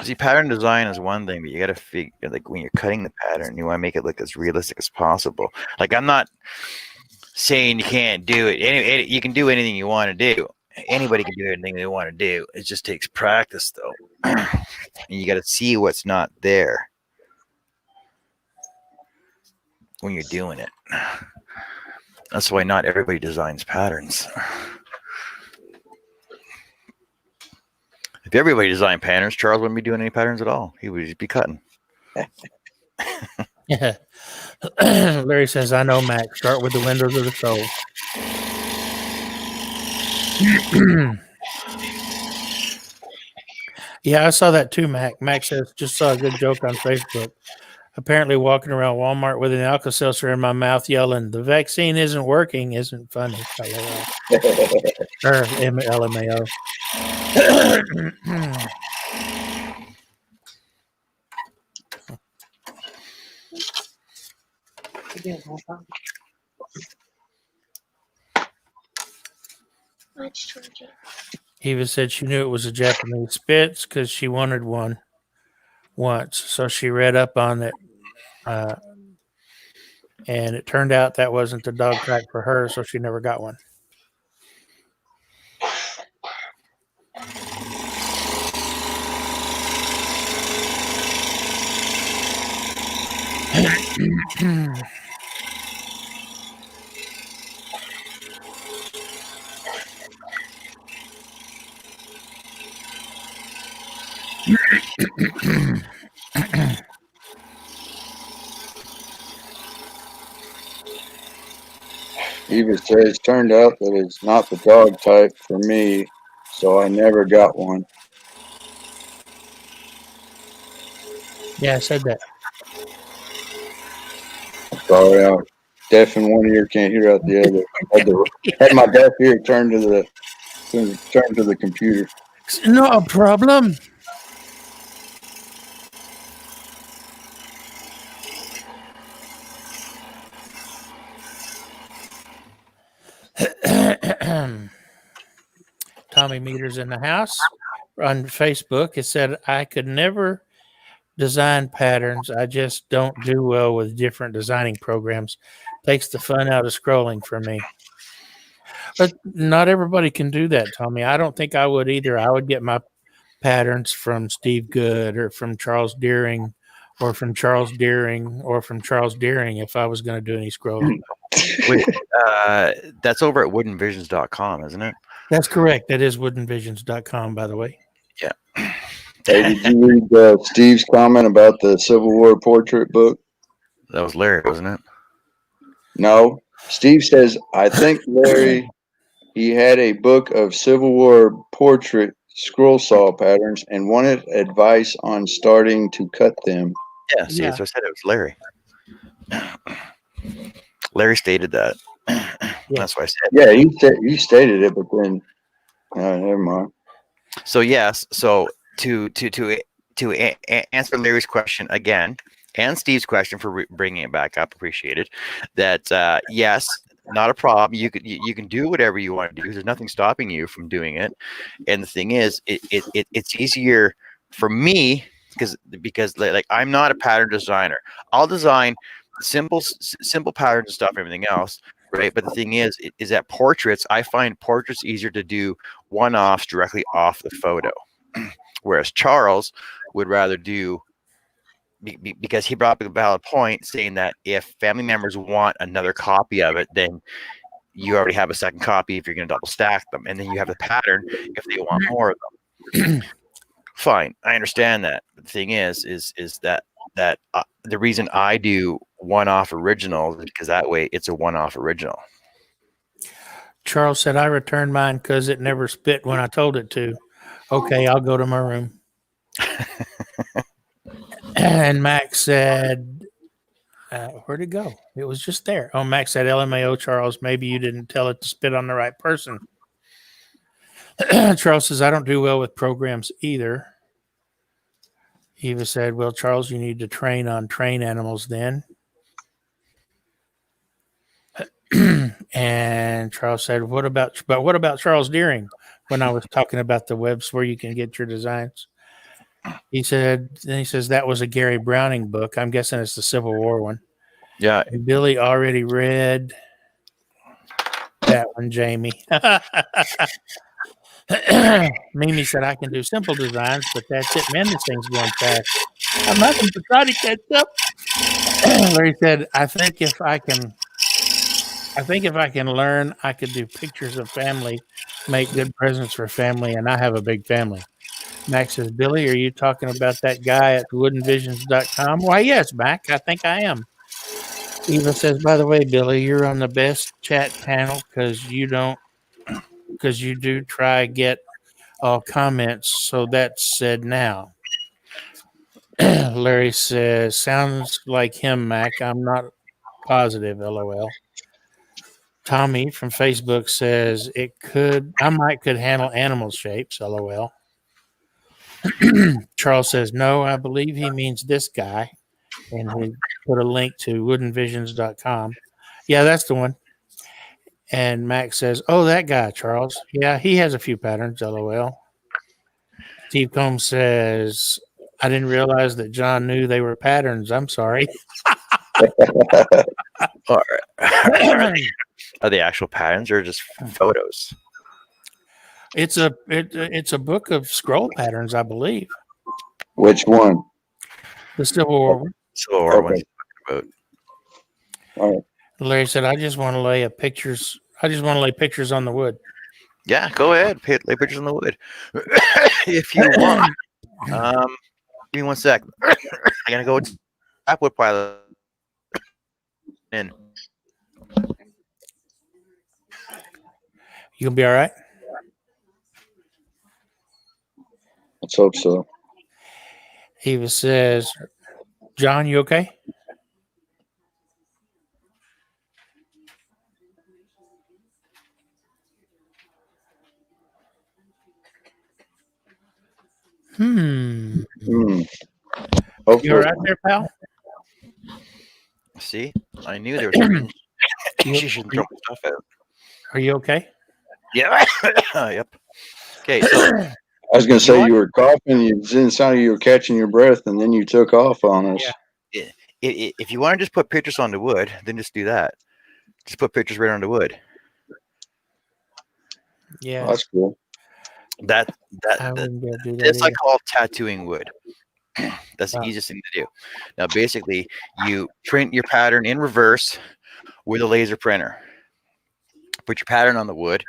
See, pattern design is one thing, but you got to figure, like, when you're cutting the pattern, you want to make it look as realistic as possible. Like, I'm not saying you can't do it. You can do anything you want to do. Anybody can do anything they want to do. It just takes practice, though. And you got to see what's not there when you're doing it. That's why not everybody designs patterns. If everybody designed patterns, Charles wouldn't be doing any patterns at all. He would just be cutting. Yeah. Larry says, I know, Mac. Start with the windows of the soul. Yeah, I saw that too, Mac. Mac says, just saw a good joke on Facebook. Apparently walking around Walmart with an Alka-Seltzer in my mouth yelling, the vaccine isn't working, isn't funny. Or LMAO. Eva said she knew it was a Japanese Spitz because she wanted one once. So she read up on it. And it turned out that wasn't the dog track for her, so she never got one. Eva says, turned out that it's not the dog type for me, so I never got one. Yeah, I said that. Sorry, I'm deaf in one ear, can't hear out the other. Had my deaf ear turned to the computer. No problem. Tommy Meters in the house on Facebook. It said, I could never design patterns. I just don't do well with different designing programs. Takes the fun out of scrolling for me. But not everybody can do that, Tommy. I don't think I would either. I would get my patterns from Steve Good or from Charles Deering or from Charles Deering or from Charles Deering if I was going to do any scrolling. Which, that's over at woodenvisions.com, isn't it? That's correct. That is woodenvisions.com, by the way. Yeah. Hey, did you read Steve's comment about the Civil War portrait book? That was Larry, wasn't it? No. Steve says, I think Larry, he had a book of Civil War portrait scroll saw patterns and wanted advice on starting to cut them. Yeah, see, Yeah. so I said it was Larry. Larry stated that. That's what I said. Yeah, he stated it, but then never mind. So yes, so to answer Larry's question again, and Steve's question for bringing it back up, appreciated. That yes, not a problem. You can do whatever you want to do. There's nothing stopping you from doing it. And the thing is, it's easier for me because like I'm not a pattern designer. I'll design simple patterns and stuff and everything else, right? But the thing is that portraits, I find portraits easier to do one-offs directly off the photo, whereas Charles would rather do because he brought up a valid point saying that if family members want another copy of it, then you already have a second copy if you're going to double stack them, and then you have the pattern if they want more of them. Fine, I understand that. But the thing is that the reason I do one-off originals is because that way it's a one-off original. Charles said, I returned mine because it never spit when I told it to. Okay, I'll go to my room. And Max said, where'd it go? It was just there. Oh, Max said, LMAO, Charles, maybe you didn't tell it to spit on the right person. Charles says, I don't do well with programs either. Eva said, well, Charles, you need to train on train animals then. And Charles said, what about Charles Deering? When I was talking about the webs where you can get your designs. He says that was a Gary Browning book. I'm guessing it's the Civil War one. Yeah. And Billy already read that one, Jamie. Mimi said, I can do simple designs, but that's it. Man, this thing's going fast. I'm having to try to catch up. Larry said, I think if I can learn, I could do pictures of family, make good presents for family, and I have a big family. Max says, Billy, are you talking about that guy at woodenvisions.com? Why, yes, Mac, I think I am. Eva says, by the way, Billy, you're on the best chat panel because you do try get all comments. So that's said now. Larry says, sounds like him, Mac. I'm not positive, LOL. Tommy from Facebook says I might could handle animal shapes, LOL. Charles says, no, I believe he means this guy. And he put a link to woodenvisions.com. Yeah, that's the one. And Max says, oh, that guy, Charles. Yeah, he has a few patterns, LOL. Steve Combs says, I didn't realize that John knew they were patterns. I'm sorry. Are they actual patterns or just photos? It's a book of scroll patterns, I believe. Which one? The Civil War one. Civil War one's about. All right. Larry said, I just want to lay pictures on the wood. Yeah, go ahead. Lay pictures on the wood. If you want. Give me 1 sec. I'm gonna go tap wood pile in. You'll be all right. Let's hope so. Eva says, John, you okay? Hmm. Hmm. You Hopefully, all right there, pal? See, I knew there was a reason You- she shouldn't throw stuff out. Are you okay? Yeah. Yep. Okay, so I was going to You say want- you were coughing. It didn't sound like you were catching your breath, and then you took off on us. Yeah. if you want to just put pictures on the wood, then just do that. Just put pictures right on the wood. Yeah. Oh, that's cool. That I that wouldn't be able to do that. It's like either. called tattooing wood. That's the Wow. easiest thing to do. Now, basically, you print your pattern in reverse with a laser printer. Put your pattern on the wood.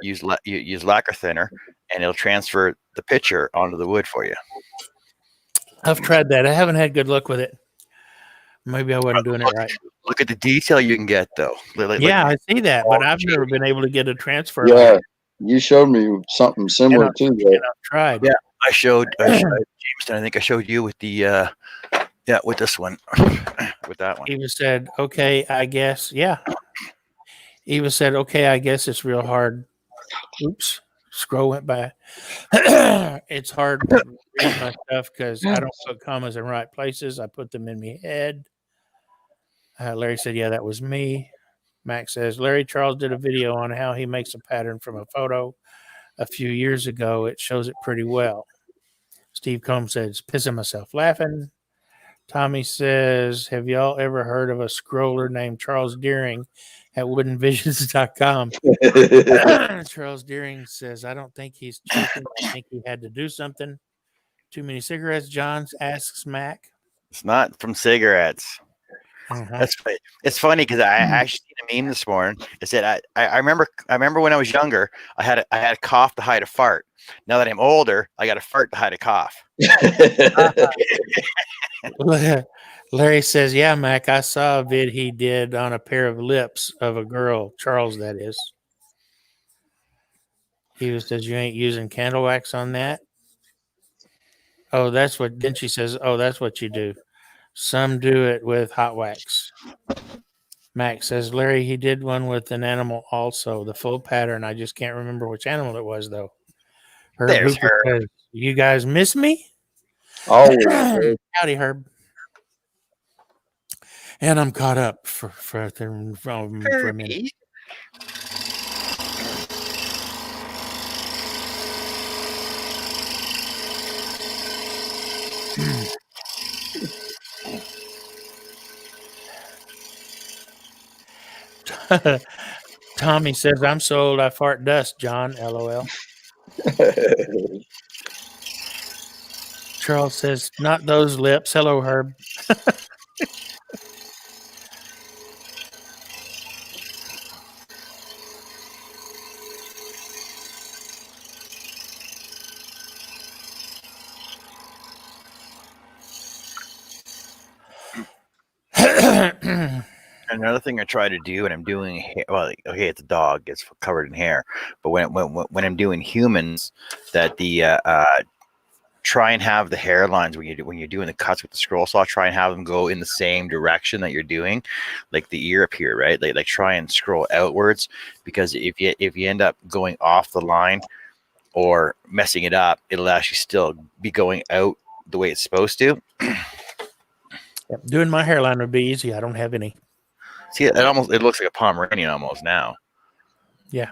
Use lacquer thinner, and it'll transfer the picture onto the wood for you. I've tried that. I haven't had good luck with it. Maybe I wasn't doing it right. Look at the detail you can get, though. Yeah, I see that, but I've never been able to get a transfer. Yeah, you showed me something similar to that. And I've tried. Yeah. I showed Jameson. I think I showed you with the with this one, with that one. Eva said, "Okay, I guess." Yeah. Eva said, "Okay, I guess it's real hard." Oops, scroll went by. It's hard to read my stuff because I don't put commas in right places. I put them in my head. Larry said, "Yeah, that was me." Max says, "Larry Charles did a video on how he makes a pattern from a photo a few years ago. It shows it pretty well." Steve Combs says, "Pissing myself laughing." Tommy says, "Have y'all ever heard of a scroller named Charles Deering at woodenvisions.com?" Charles Deering says, "I don't think he's cheating. I think he had to do something. Too many cigarettes, Johns?" asks Mac. It's not from cigarettes. That's funny. It's funny because I actually seen a meme this morning. It said I remember when I was younger, I had a cough to hide a fart. Now that I'm older, I got a fart to hide a cough. Larry says, "Yeah, Mac, I saw a vid he did on a pair of lips of a girl, Charles, that is." He says, "You ain't using candle wax on that?" Oh, that's what. Then she says, "Oh, that's what you do. Some do it with hot wax." Max says, "Larry, he did one with an animal also. The full pattern. I just can't remember which animal it was, though." There's Hooper says, "You guys miss me?" Always. Howdy, Herb. And I'm caught up for a minute. Tommy says, "I'm so old I fart dust, John. LOL." Charles says, "Not those lips." Hello, Herb. Another thing I try to do, and I'm doing well. Okay, it's a dog; it's covered in hair. But when I'm doing humans, that the try and have the hairlines when you're doing the cuts with the scroll saw, try and have them go in the same direction that you're doing, like the ear up here, right? Like try and scroll outwards, because if you end up going off the line or messing it up, it'll actually still be going out the way it's supposed to. Yep. Doing my hairline would be easy. I don't have any. See, it looks like a Pomeranian almost now. Yeah.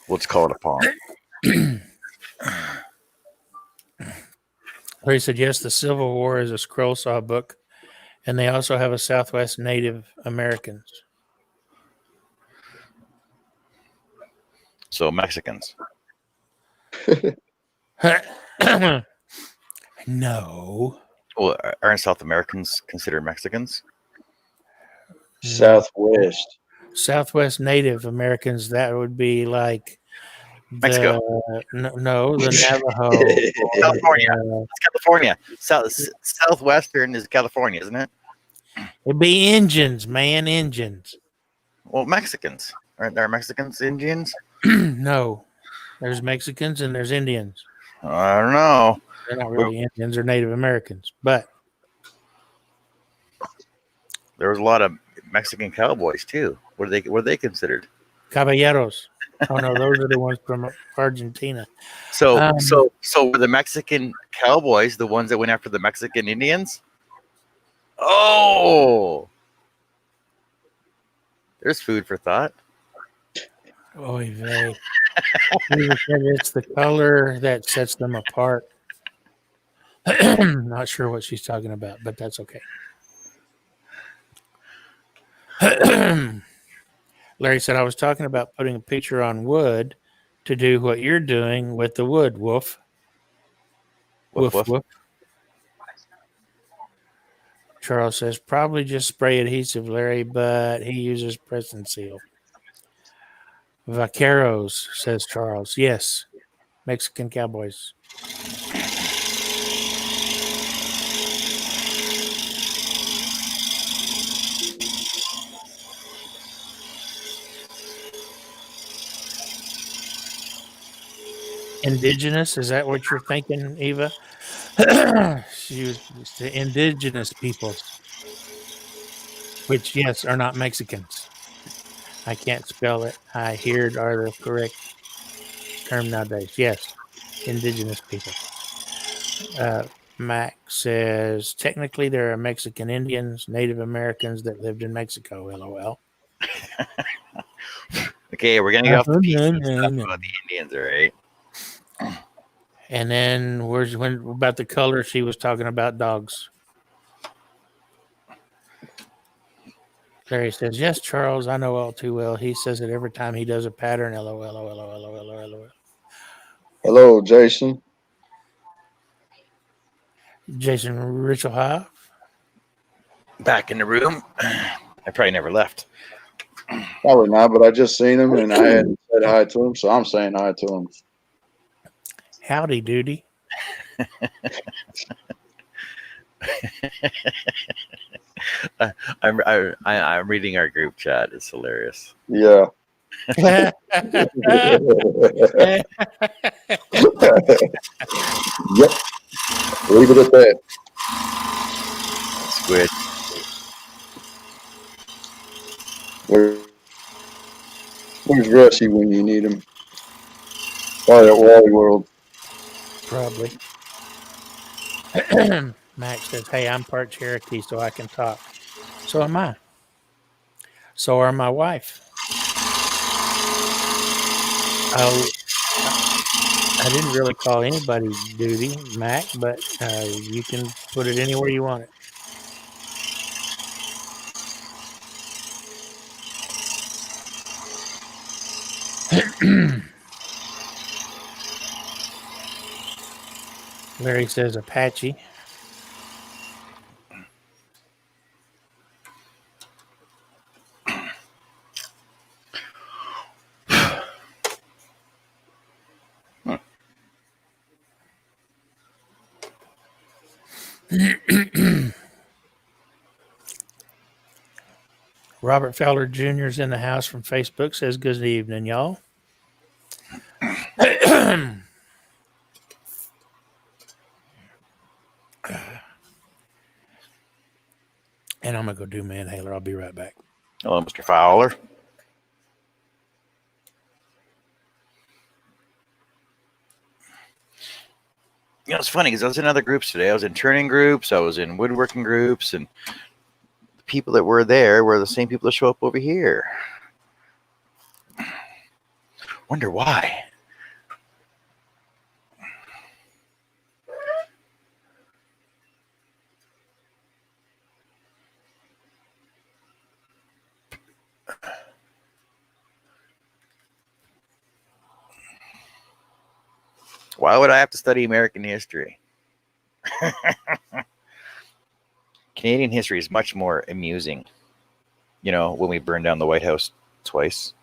Let's call it a palm. Larry said, "Yes, the Civil War is a scroll saw book, and they also have a Southwest Native Americans." So Mexicans. No. Well, aren't South Americans considered Mexicans? Southwest. Southwest Native Americans, that would be like Mexico. the Navajo. California. It's California. Southwestern is California, isn't it? It'd be Indians, man, Indians. Well, Mexicans. Aren't there Mexicans, Indians? No, there's Mexicans and there's Indians. I don't know. They're not really Indians or Native Americans, but There was a lot of Mexican cowboys too. What are they considered? caballeros. Oh no, those are the ones from Argentina. So Um, were the Mexican cowboys the ones that went after the Mexican Indians? Oh, there's food for thought. Oy vey. Eva said it's the color that sets them apart. Not sure what she's talking about, but that's okay. Larry said, I was talking about putting a picture on wood to do what you're doing with the wood, Wolf. Woof, Woof, woof. woof. Charles says, probably just spray adhesive, Larry, but he uses press and seal. Vaqueros, says Charles. Yes, Mexican cowboys. Indigenous, is that what you're thinking, Eva? She was the indigenous peoples, which, yes, are not Mexicans. I can't spell it. I hear it are the correct term nowadays. Yes, indigenous people. Mac says, technically, there are Mexican Indians, Native Americans that lived in Mexico. LOL. Okay, we're gonna get off the piece of stuff about the Indians, all right? And then when about the color, she was talking about dogs. Larry says, yes, Charles, I know all too well. He says it every time he does a pattern. LOL. Hello, Jason. Jason Richelhoff. Back in the room. I probably never left. Probably not, but I just seen him and I hadn't said hi to him, so I'm saying hi to him. Howdy doody. I'm reading our group chat. It's hilarious. Yeah. Yep. Leave it at that. Squid. Where's Rusty when you need him? Probably at Wally World. Probably. Max says, hey, I'm part Cherokee, so I can talk. So am I. So are my wife. Oh, I didn't really call anybody duty, Mac, but you can put it anywhere you want it. Larry says Apache. Robert Fowler Jr. is in the house from Facebook. Says, good evening, y'all. And I'm going to go do Manhaler. I'll be right back. Hello, Mr. Fowler. You know, it's funny because I was in other groups today. I was in turning groups. I was in woodworking groups. And the people that were there were the same people that show up over here. Wonder why. Why would I have to study American history? Canadian history is much more amusing. You know, when we burned down the White House twice.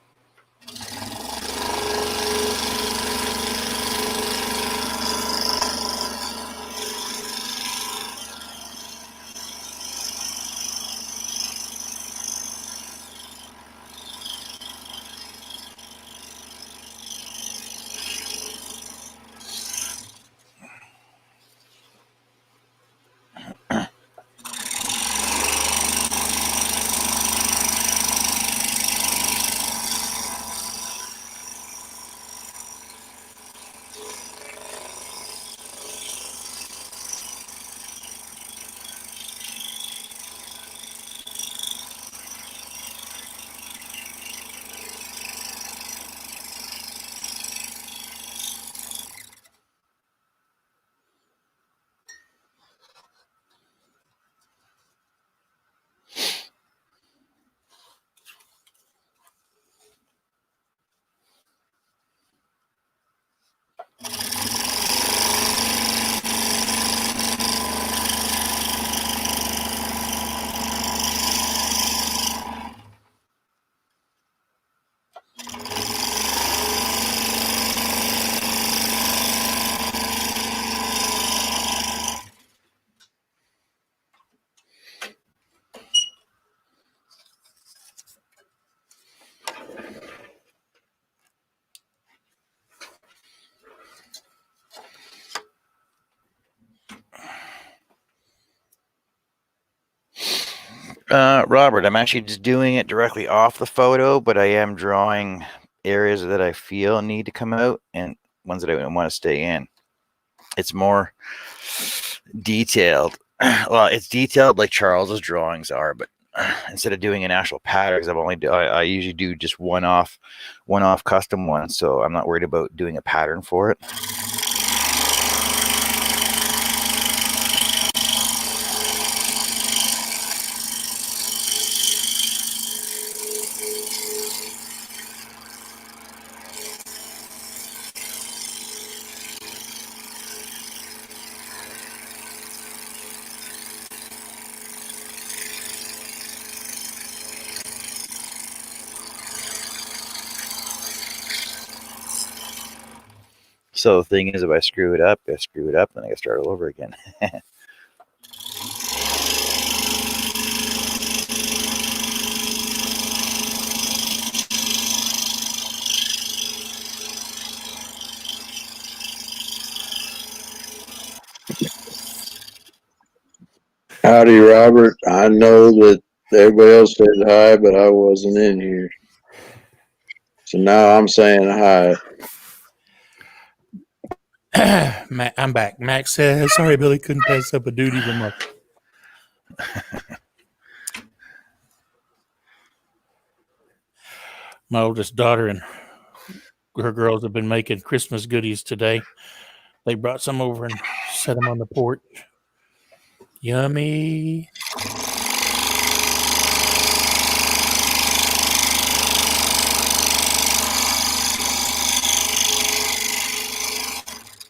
Robert, I'm actually just doing it directly off the photo, but I am drawing areas that I feel need to come out and ones that I want to stay in. It's more detailed. Well, it's detailed like Charles's drawings are, but instead of doing an actual pattern, because I usually do just one-off custom ones, so I'm not worried about doing a pattern for it. So the thing is, if I screw it up, then I gotta start all over again. Howdy, Robert. I know that everybody else said hi, but I wasn't in here. So now I'm saying hi. I'm back. Max says, sorry, Billy, couldn't pass up a duty remark. My oldest daughter and her girls have been making Christmas goodies today. They brought some over and set them on the porch. Yummy.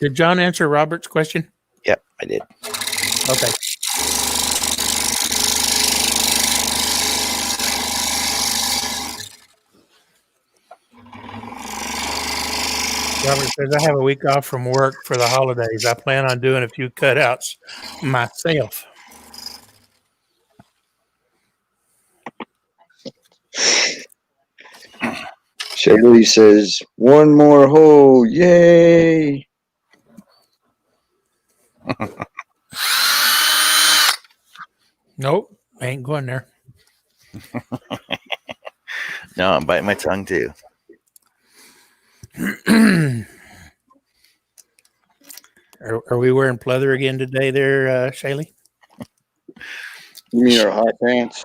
Did John answer Robert's question? Yep, I did. Okay. Robert says, I have a week off from work for the holidays. I plan on doing a few cutouts myself. Shaylee says, one more hole. Yay. Nope, I ain't going there. No, I'm biting my tongue too. Are we wearing pleather again today there, Shaylee? You mean our hot pants?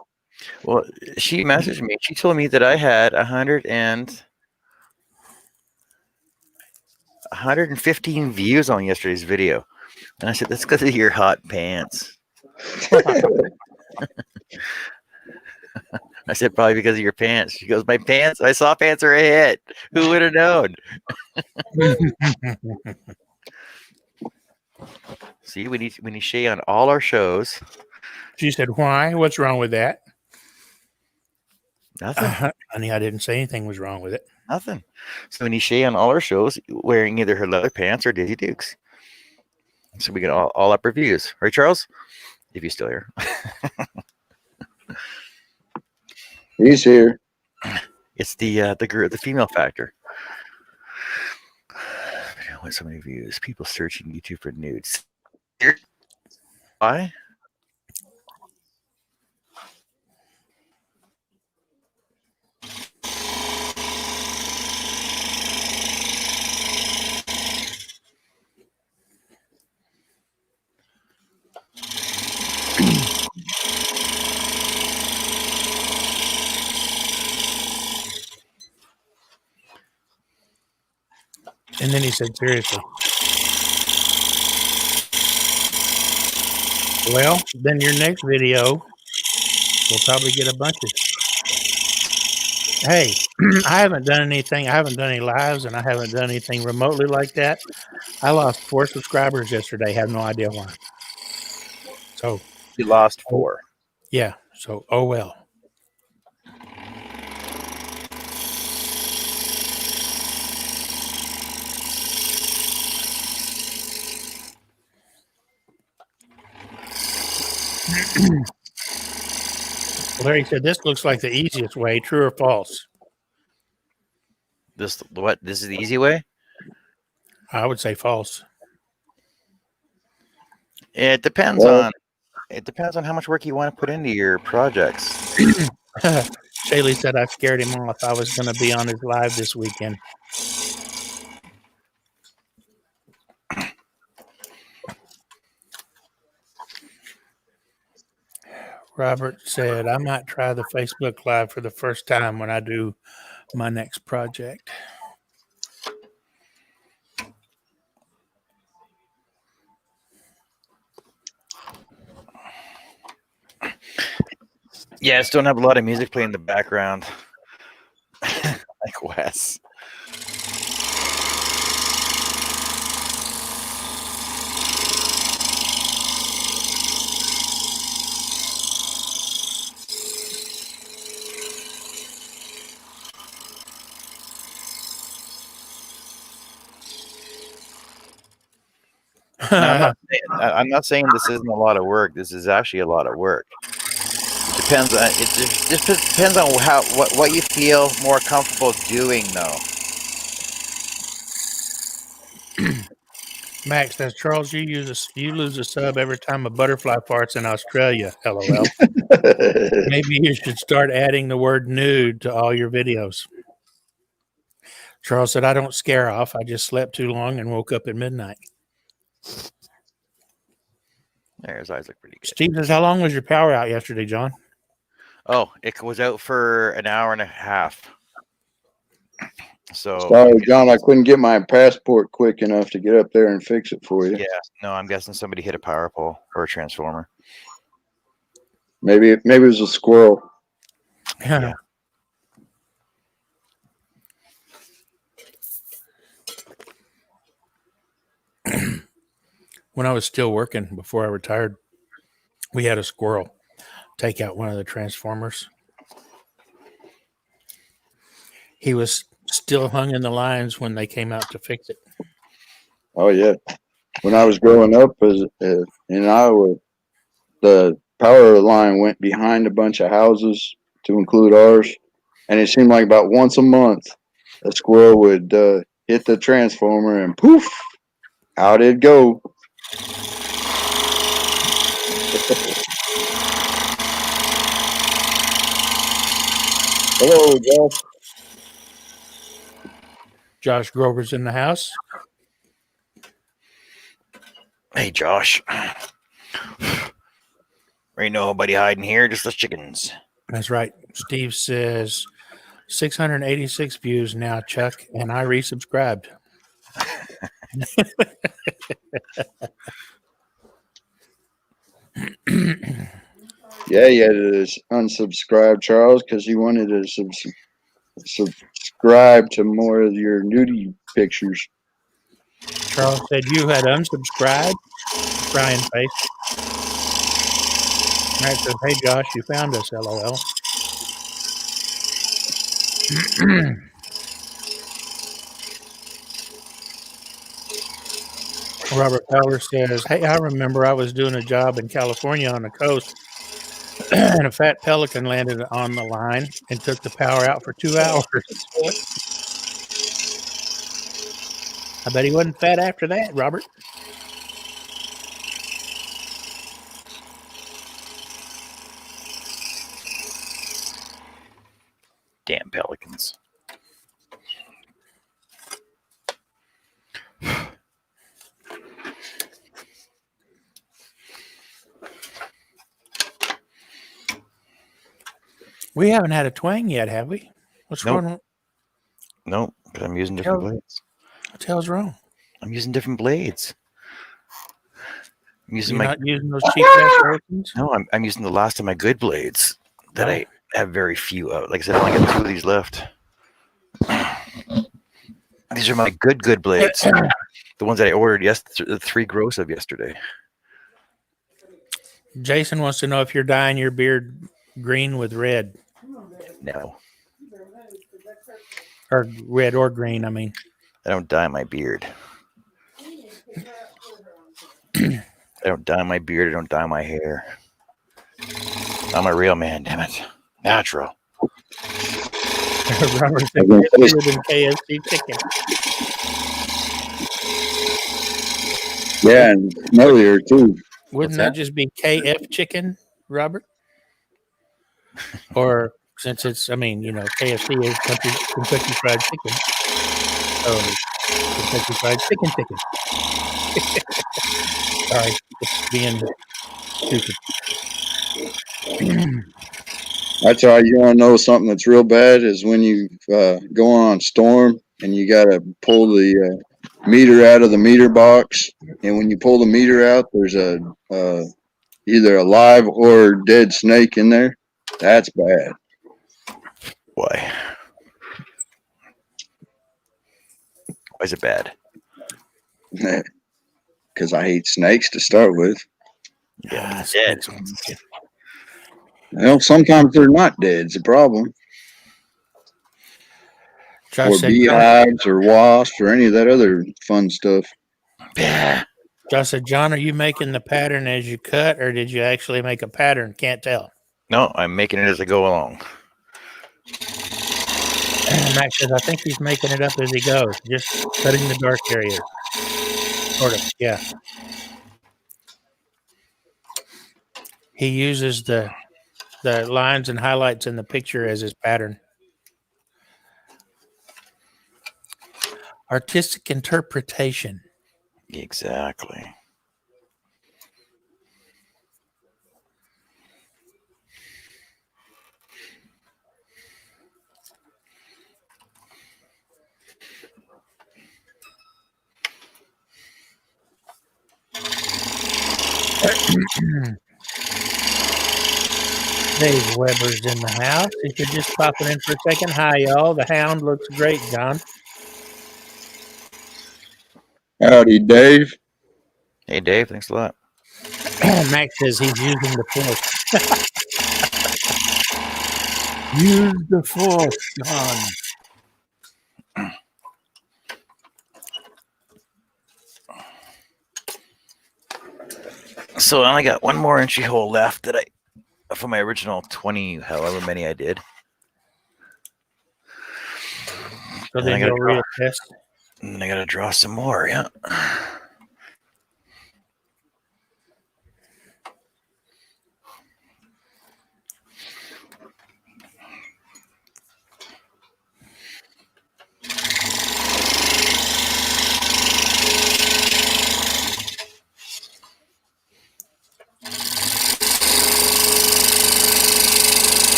Well, she messaged me. She told me that I had 115 views on yesterday's video. And I said, that's because of your hot pants. I said, probably because of your pants. She goes, my pants? I saw pants are a hit. Who would have known? See, we need Shay on all our shows. She said, why? What's wrong with that? Nothing. Honey, I didn't say anything was wrong with it. Nothing. So we need Shay on all our shows wearing either her leather pants or Daisy Dukes. So we get all up reviews. Right, Charles? If you're still here. He's here. It's the female factor. I don't want so many views. People searching YouTube for nudes. Why? And then he said, seriously. Well, then your next video will probably get a bunch of. Hey, I haven't done anything. I haven't done any lives, and I haven't done anything remotely like that. I lost 4 subscribers yesterday. Have no idea why. So You lost 4. yeah. So oh well. Larry said, this looks like the easiest way. True or false? This is the easy way? I would say false. It depends Well- on It depends on how much work you want to put into your projects. Shaylee said I scared him off. I was going to be on his live this weekend. Robert said I might try the Facebook Live for the first time when I do my next project. Yeah, I still don't have a lot of music playing in the background. Like Wes. No, I'm not saying this isn't a lot of work. This is actually a lot of work. It depends on just depends on what you feel more comfortable doing, though. Max says, Charles, you lose a sub every time a butterfly farts in Australia. LOL. Maybe you should start adding the word nude to all your videos. Charles said, I don't scare off. I just slept too long and woke up at midnight. His eyes look pretty good. Steve says, how long was your power out yesterday, John? Oh, it was out for an hour and a half. So Sorry, John, I couldn't get my passport quick enough to get up there and fix it for you. yeah, no, I'm guessing somebody hit a power pole or a transformer. Maybe it was a squirrel. Yeah. When I was still working before I retired, we had a squirrel take out one of the transformers. He was still hung in the lines when they came out to fix it. Oh yeah. When I was growing up in Iowa, the power line went behind a bunch of houses to include ours, and it seemed like about once a month a squirrel would hit the transformer and poof, out it'd go. Hello, Josh. Josh Grover's in the house. Hey, Josh. Ain't nobody hiding here, just the chickens. That's right. Steve says 686 views now, Chuck, and I resubscribed. Yeah, you had to unsubscribe, Charles, because you wanted to subscribe to more of your nudie pictures. Charles said you had unsubscribed. Crying face. Matt says, hey, Josh, you found us, LOL. Robert Fowler says, hey, I remember I was doing a job in California on the coast, and a fat pelican landed on the line and took the power out for 2 hours. I bet he wasn't fat after that, Robert. Damn pelicans. We haven't had a twang yet, have we? What's Nope. going on? Nope, because I'm using different Hell- blades. What the hell's wrong? I'm using different blades. I'm using You're my not using those cheap ass Origins? no. I'm using the last of my good blades that I have very few of. Like I said, I only got 2 of these left. These are my good blades. The ones that I ordered the 3 gross of yesterday. Jason wants to know if you're dyeing your beard green with red, No, or red or green. I mean, I don't dye my beard. I don't dye my beard. I don't dye my hair. I'm a real man, damn it. Natural. Robert said it's better than KFC chicken. Yeah, and smellier too. Wouldn't What's that just be KF chicken, Robert? Or since it's, I mean, KFC is Kentucky Fried Chicken. So Kentucky Fried Chicken. Sorry, it's being stupid. That's all. You want to know something that's real bad is when you go on storm and you got to pull the meter out of the meter box, and when you pull the meter out, there's a either a live or dead snake in there. That's bad. Why? Why is it bad? Because I hate snakes to start with. Yeah, Yeah, dead. Well, sometimes they're not dead. It's a problem. Josh Or said, beehives or wasps or any of that other fun stuff. Yeah. Josh said, John, are you making the pattern as you cut, or did you actually make a pattern? Can't tell. No, I'm making it as I go along. Max says, I think he's making it up as he goes, just cutting the dark area. Sort of, yeah. He uses the lines and highlights in the picture as his pattern. Artistic interpretation. Exactly. Dave Weber's in the house. If you're just popping in for a second, hi, y'all. The hound looks great, John. Howdy, Dave. Hey, Dave. Thanks a lot. Max says he's using the force. Use the force, John. So I only got one more inchy hole left that for my original 20, however many I did. So And then I gotta you'll draw. reassess. And I gotta draw some more. Yeah.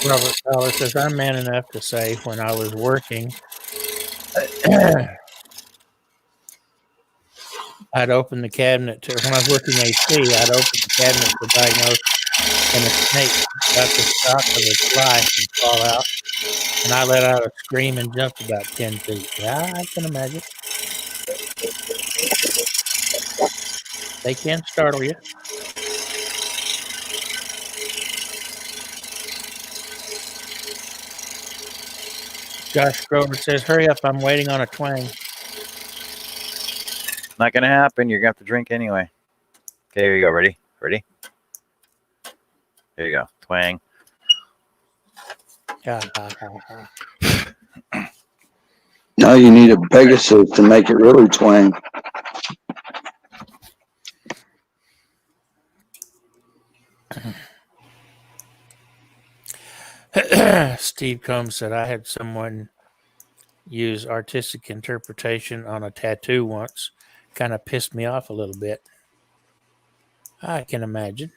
Robert Fowler says, I'm man enough to say when I was working, I'd open the cabinet when I was working AC, I'd open the cabinet to diagnose and a snake got the shock of its life and fall out. And I let out a scream and jumped about 10 feet. Yeah, I can imagine. They can startle you. Josh Grover says, hurry up, I'm waiting on a twang. Not gonna happen. You're gonna have to drink anyway. Okay, here you go. Ready? Ready? There you go. Twang. Now you need a Pegasus to make it really twang. Steve Combs said, I had someone use artistic interpretation on a tattoo once. Kind of pissed me off a little bit. I can imagine.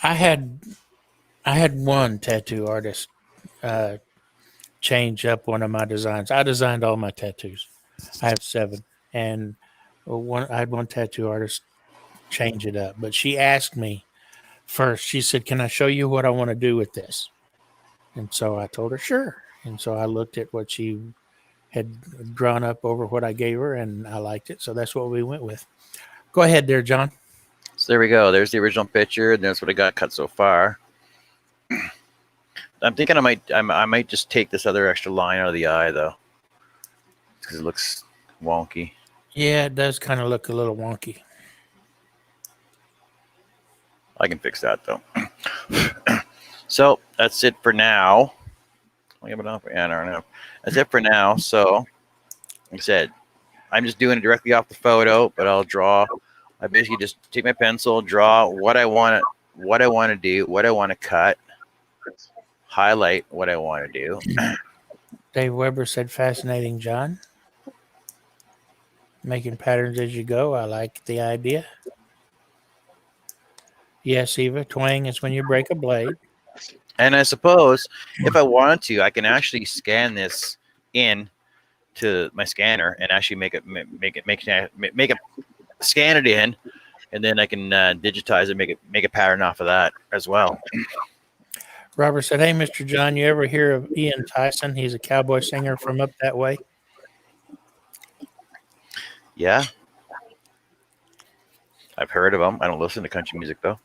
I had one tattoo artist change up one of my designs. I designed all my tattoos. I have 7, and I had one tattoo artist change it up. But she asked me first. She said, "Can I show you what I want to do with this?" And so I told her, "Sure." And so I looked at what she had drawn up over what I gave her, and I liked it. So that's what we went with. Go ahead there, John. So there we go. There's the original picture, and that's what I got cut so far. I'm thinking I might just take this other extra line out of the eye though, because it looks wonky. Yeah, it does kind of look a little wonky. I can fix that though. So that's it for now. I don't know. That's it for now. So, like I said, I'm just doing it directly off the photo, but I'll draw. I basically just take my pencil, draw what I want to do, what I want to cut, highlight what I want to do. Dave Weber said, fascinating, John. Making patterns as you go. I like the idea. Yes, Eva, twang is when you break a blade. And I suppose if I wanted to, I can actually scan this in to my scanner and actually make it scan it in, and then I can digitize it, make a pattern off of that as well. Robert said, hey, Mr. John, you ever hear of Ian Tyson? He's a cowboy singer from up that way. Yeah, I've heard of him. I don't listen to country music though.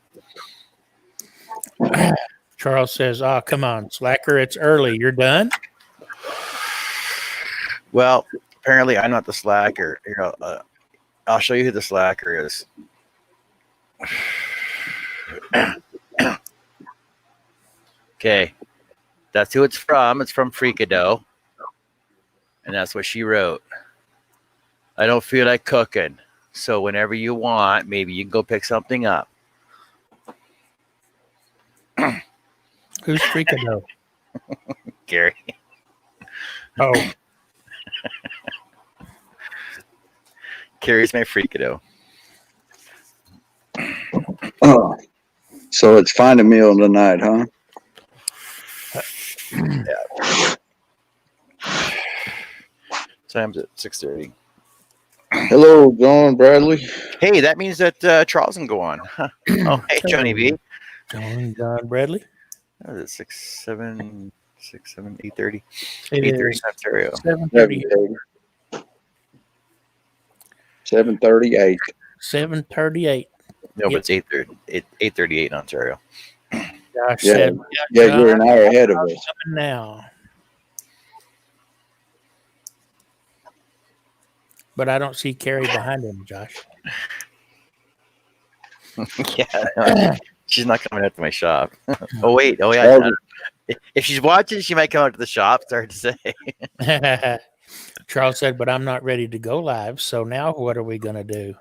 Charles says, oh, come on, slacker, it's early. You're done? Well, apparently I'm not the slacker. I'll show you who the slacker is. Okay, that's who it's from. It's from Freakado, and that's what she wrote. I don't feel like cooking, so whenever you want, maybe you can go pick something up. Who's Freakado? Gary. Oh, Gary's my Freakado. Oh, so it's find a meal tonight, huh? Time's at 6:30. Hello, John Bradley. Hey, that means that Charles can go on. Huh. Oh, hey, Johnny B. John Bradley. What is it? 8:30. It 8:30 is Ontario. 7:38. 7:38. 7:38. No, Yep. but it's 8:38 in Ontario. Josh Yeah. said, Yeah, John, you're an hour ahead of us. coming now. But I don't see Carrie behind him, Josh. Yeah, no, she's not coming out to my shop. Oh wait, oh yeah. If she's watching, she might come out to the shop. It's hard to say. Charles said, but I'm not ready to go live. So now what are we going to do?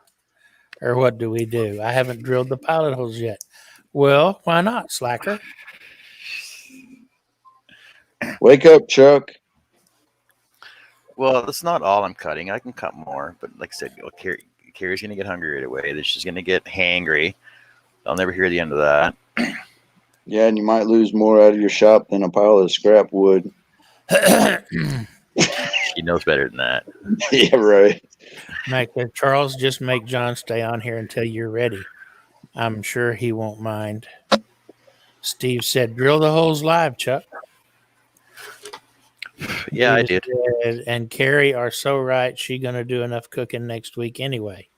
Or what do we do? I haven't drilled the pilot holes yet. Well, why not, slacker? Wake up, Chuck. Well, that's not all I'm cutting. I can cut more, but like I said, Carrie's gonna get hungry right away. Then she's gonna get hangry. I'll never hear the end of that. Yeah, and you might lose more out of your shop than a pile of scrap wood. She knows better than that. Yeah, right. Mike said, Charles, just make John stay on here until you're ready. I'm sure he won't mind. Steve said, drill the holes live, Chuck. Yeah, I David did. said, and Carrie are so right. She going to do enough cooking next week anyway.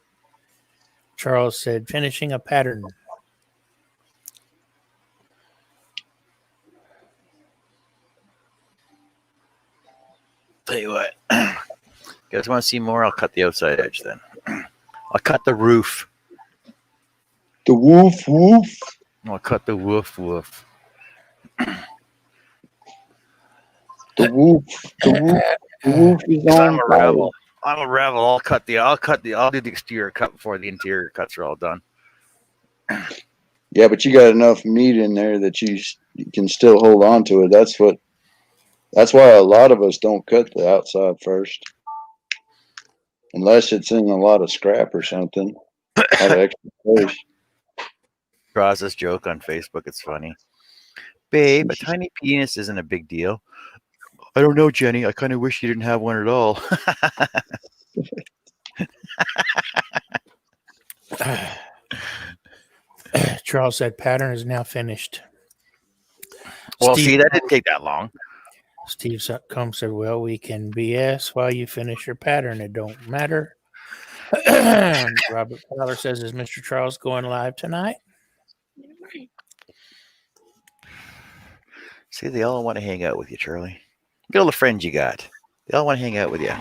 Charles said, finishing a pattern. Tell you what, you guys want to see more? I'll cut the outside edge then. I'll cut the roof. The woof woof. I'll cut the woof woof. The woof. The woof. The woof is I'm on a fire. rebel. I'll do the exterior cut before the interior cuts are all done. Yeah, but you got enough meat in there that you can still hold on to it. That's why a lot of us don't cut the outside first, unless it's in a lot of scrap or something. A lot of extra space. Process joke on Facebook. It's funny. Babe, a tiny penis isn't a big deal. I don't know, Jenny. I kind of wish you didn't have one at all. Charles said, pattern is now finished. Well, Steve- see, that didn't take that long. Steve Combs said, well, we can BS while you finish your pattern. It don't matter. Robert Fowler says, is Mr. Charles going live tonight? See, they all want to hang out with you, Charlie. Look at all the friends you got. They all want to hang out with you.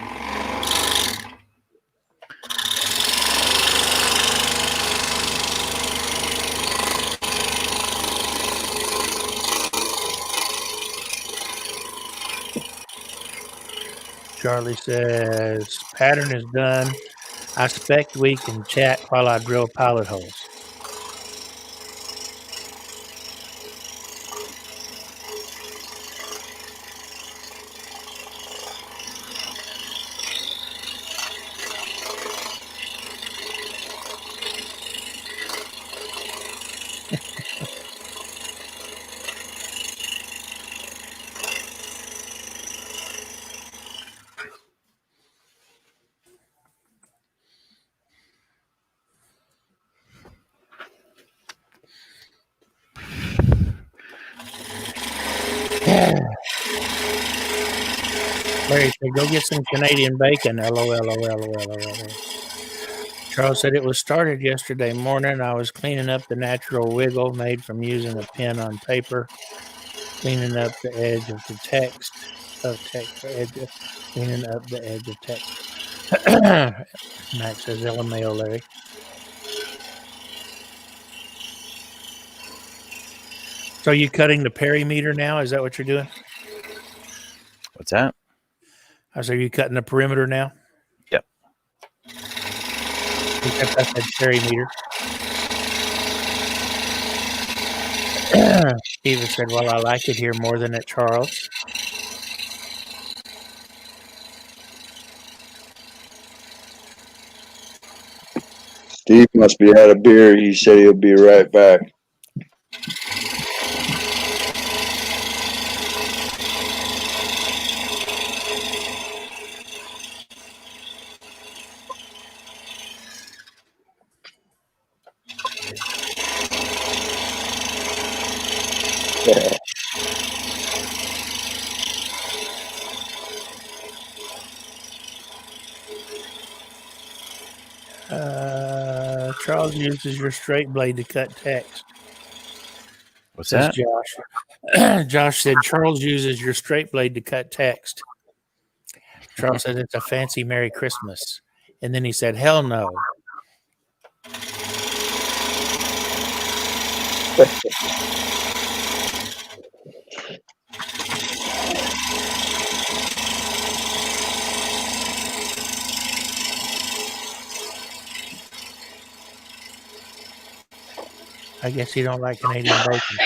Charlie says, pattern is done. I expect we can chat while I drill pilot holes. Larry said, go get some Canadian bacon. LOL. Charles said it was started yesterday morning. I was cleaning up the natural wiggle made from using a pen on paper, cleaning up the edge of the text cleaning up the edge of text. Max says, LMAO, Larry. So you cutting the perimeter now? Is that what you're doing? What's that? I said, are you cutting the perimeter now? Yep. Except I said perimeter. Eva said, well, I like it here more than at Charles. Steve must be out of beer. He said he'll be right back. Yeah. Charles uses your straight blade to cut text. What's Says that? Josh. Josh said Charles uses your straight blade to cut text. Charles said it's a fancy Merry Christmas. And then he said, hell no. I guess you don't like Canadian bacon.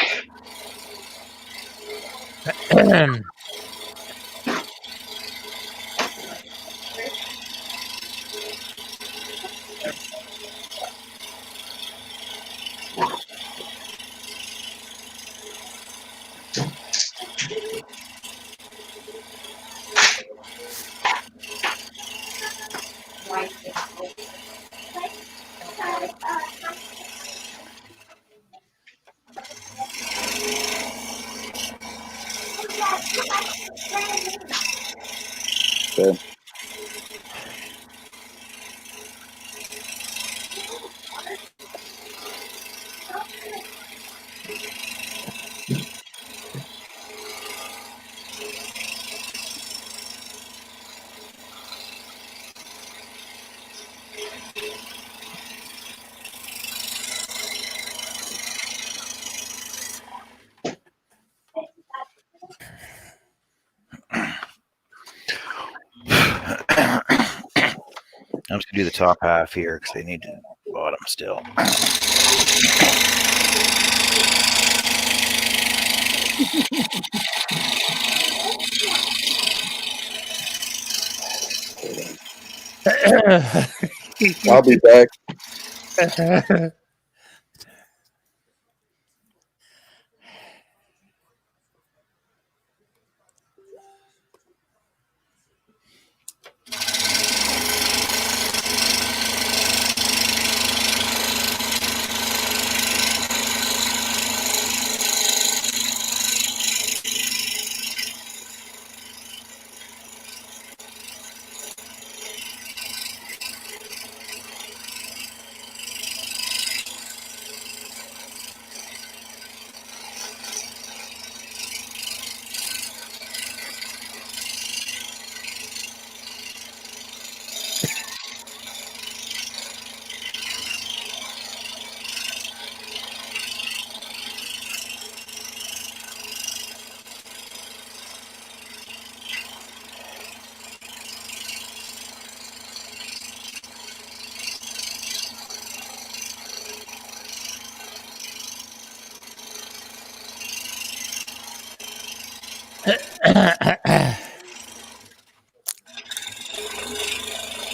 Okay. I'm just gonna do the top half here because they need the bottom still. I'll be back.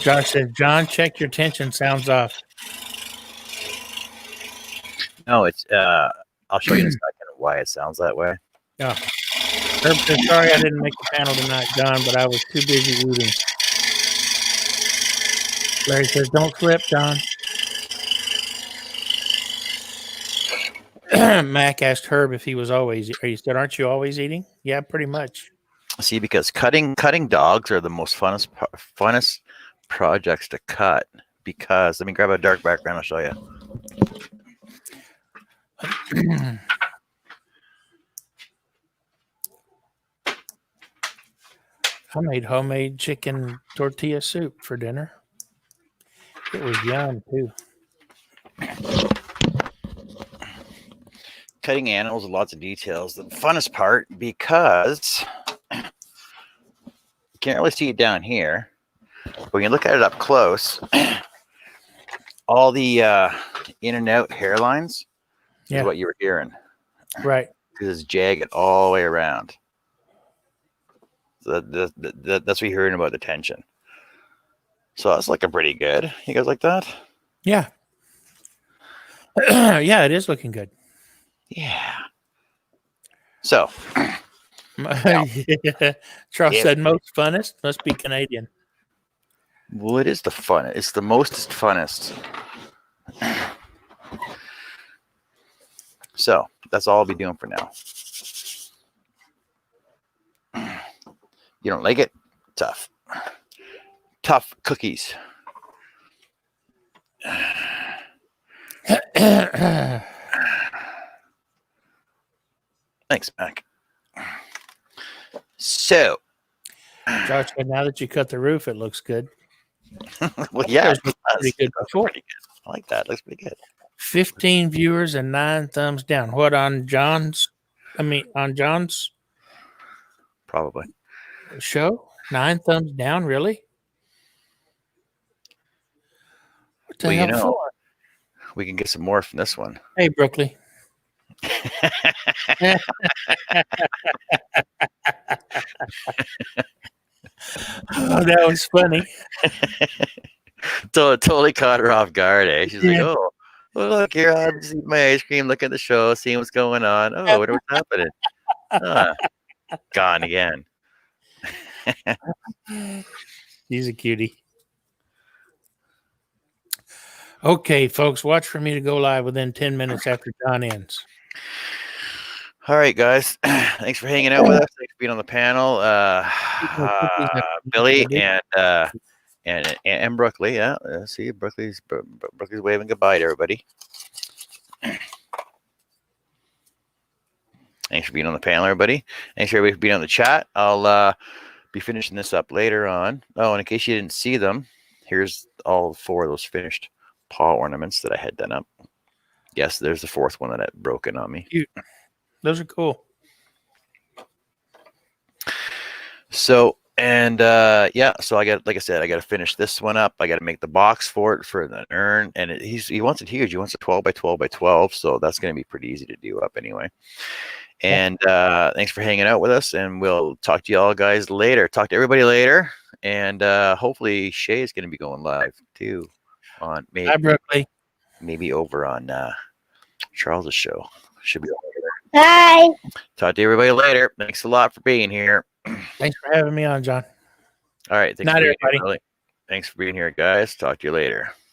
Josh says, John, check your tension. Sounds off. No, it's I'll show you in a second why it sounds that way. Oh. Herb says, sorry I didn't make the panel tonight, John, but I was too busy eating. Larry says, don't slip, John. Mac asked Herb if he was always. He said, "Aren't you always eating?" Yeah, pretty much. See, because cutting dogs are the most funnest projects to cut. Because let me grab a dark background. I'll show you. I made homemade chicken tortilla soup for dinner. It was yum too. Cutting animals with lots of details. The funnest part because you can't really see it down here. But when you look at it up close, all the in and out hairlines Yeah. is what you were hearing. Right. Because it's jagged all the way around. So that's what you're hearing about the tension. So that's looking pretty good. You guys like that? Yeah. Yeah, it is looking good. Yeah. So Charles Yeah. said most funnest must be Canadian. well, it is the fun. It's the most funnest. So that's all I'll be doing for now. You don't like it? Tough. Tough cookies. Thanks, Mac. So, Josh said, now that you cut the roof, it looks good. well, yeah, It looked pretty good before. pretty good. I like that. Looks pretty good. 15 viewers and 9 thumbs down. What on John's? On John's Probably. show? 9 thumbs down, really? What the Well, hell you know, for? we can get some more from this one. Hey, Brooklyn. Oh, that was funny. So it totally caught her off guard. Eh? She's like, Yeah. "Oh, well, look here! I'm just eating my ice cream, looking at the show, seeing what's going on. Oh, what's happening? Gone again." He's a cutie. Okay, folks, watch for me to go live within 10 minutes after John ends. All right, guys. Thanks for hanging out with us. Thanks for being on the panel, Billy and Brooklyn. Yeah, see, Brooklyn's waving goodbye to everybody. Thanks for being on the panel, everybody. Thanks for everybody for being on the chat. I'll be finishing this up later on. Oh, and in case you didn't see them, here's all 4 of those finished paw ornaments that I had done up. Yes, there's the 4th one that had broken on me. Those are cool. So, and yeah, so I got, like I said, I got to finish this one up. I got to make the box for it for the urn, and he wants it huge. He wants a 12 by 12 by 12, so that's going to be pretty easy to do up anyway. And thanks for hanging out with us, and we'll talk to you all guys later. Talk to everybody later, and hopefully Shay is going to be going live too on Hi, Brooklyn. maybe over on Charles's show. Should be over there. Hi. Talk to everybody later. Thanks a lot for being here. Thanks for having me on, John. All right. Thanks Night, for being here, everybody. Billy. Thanks for being here, guys. Talk to you later.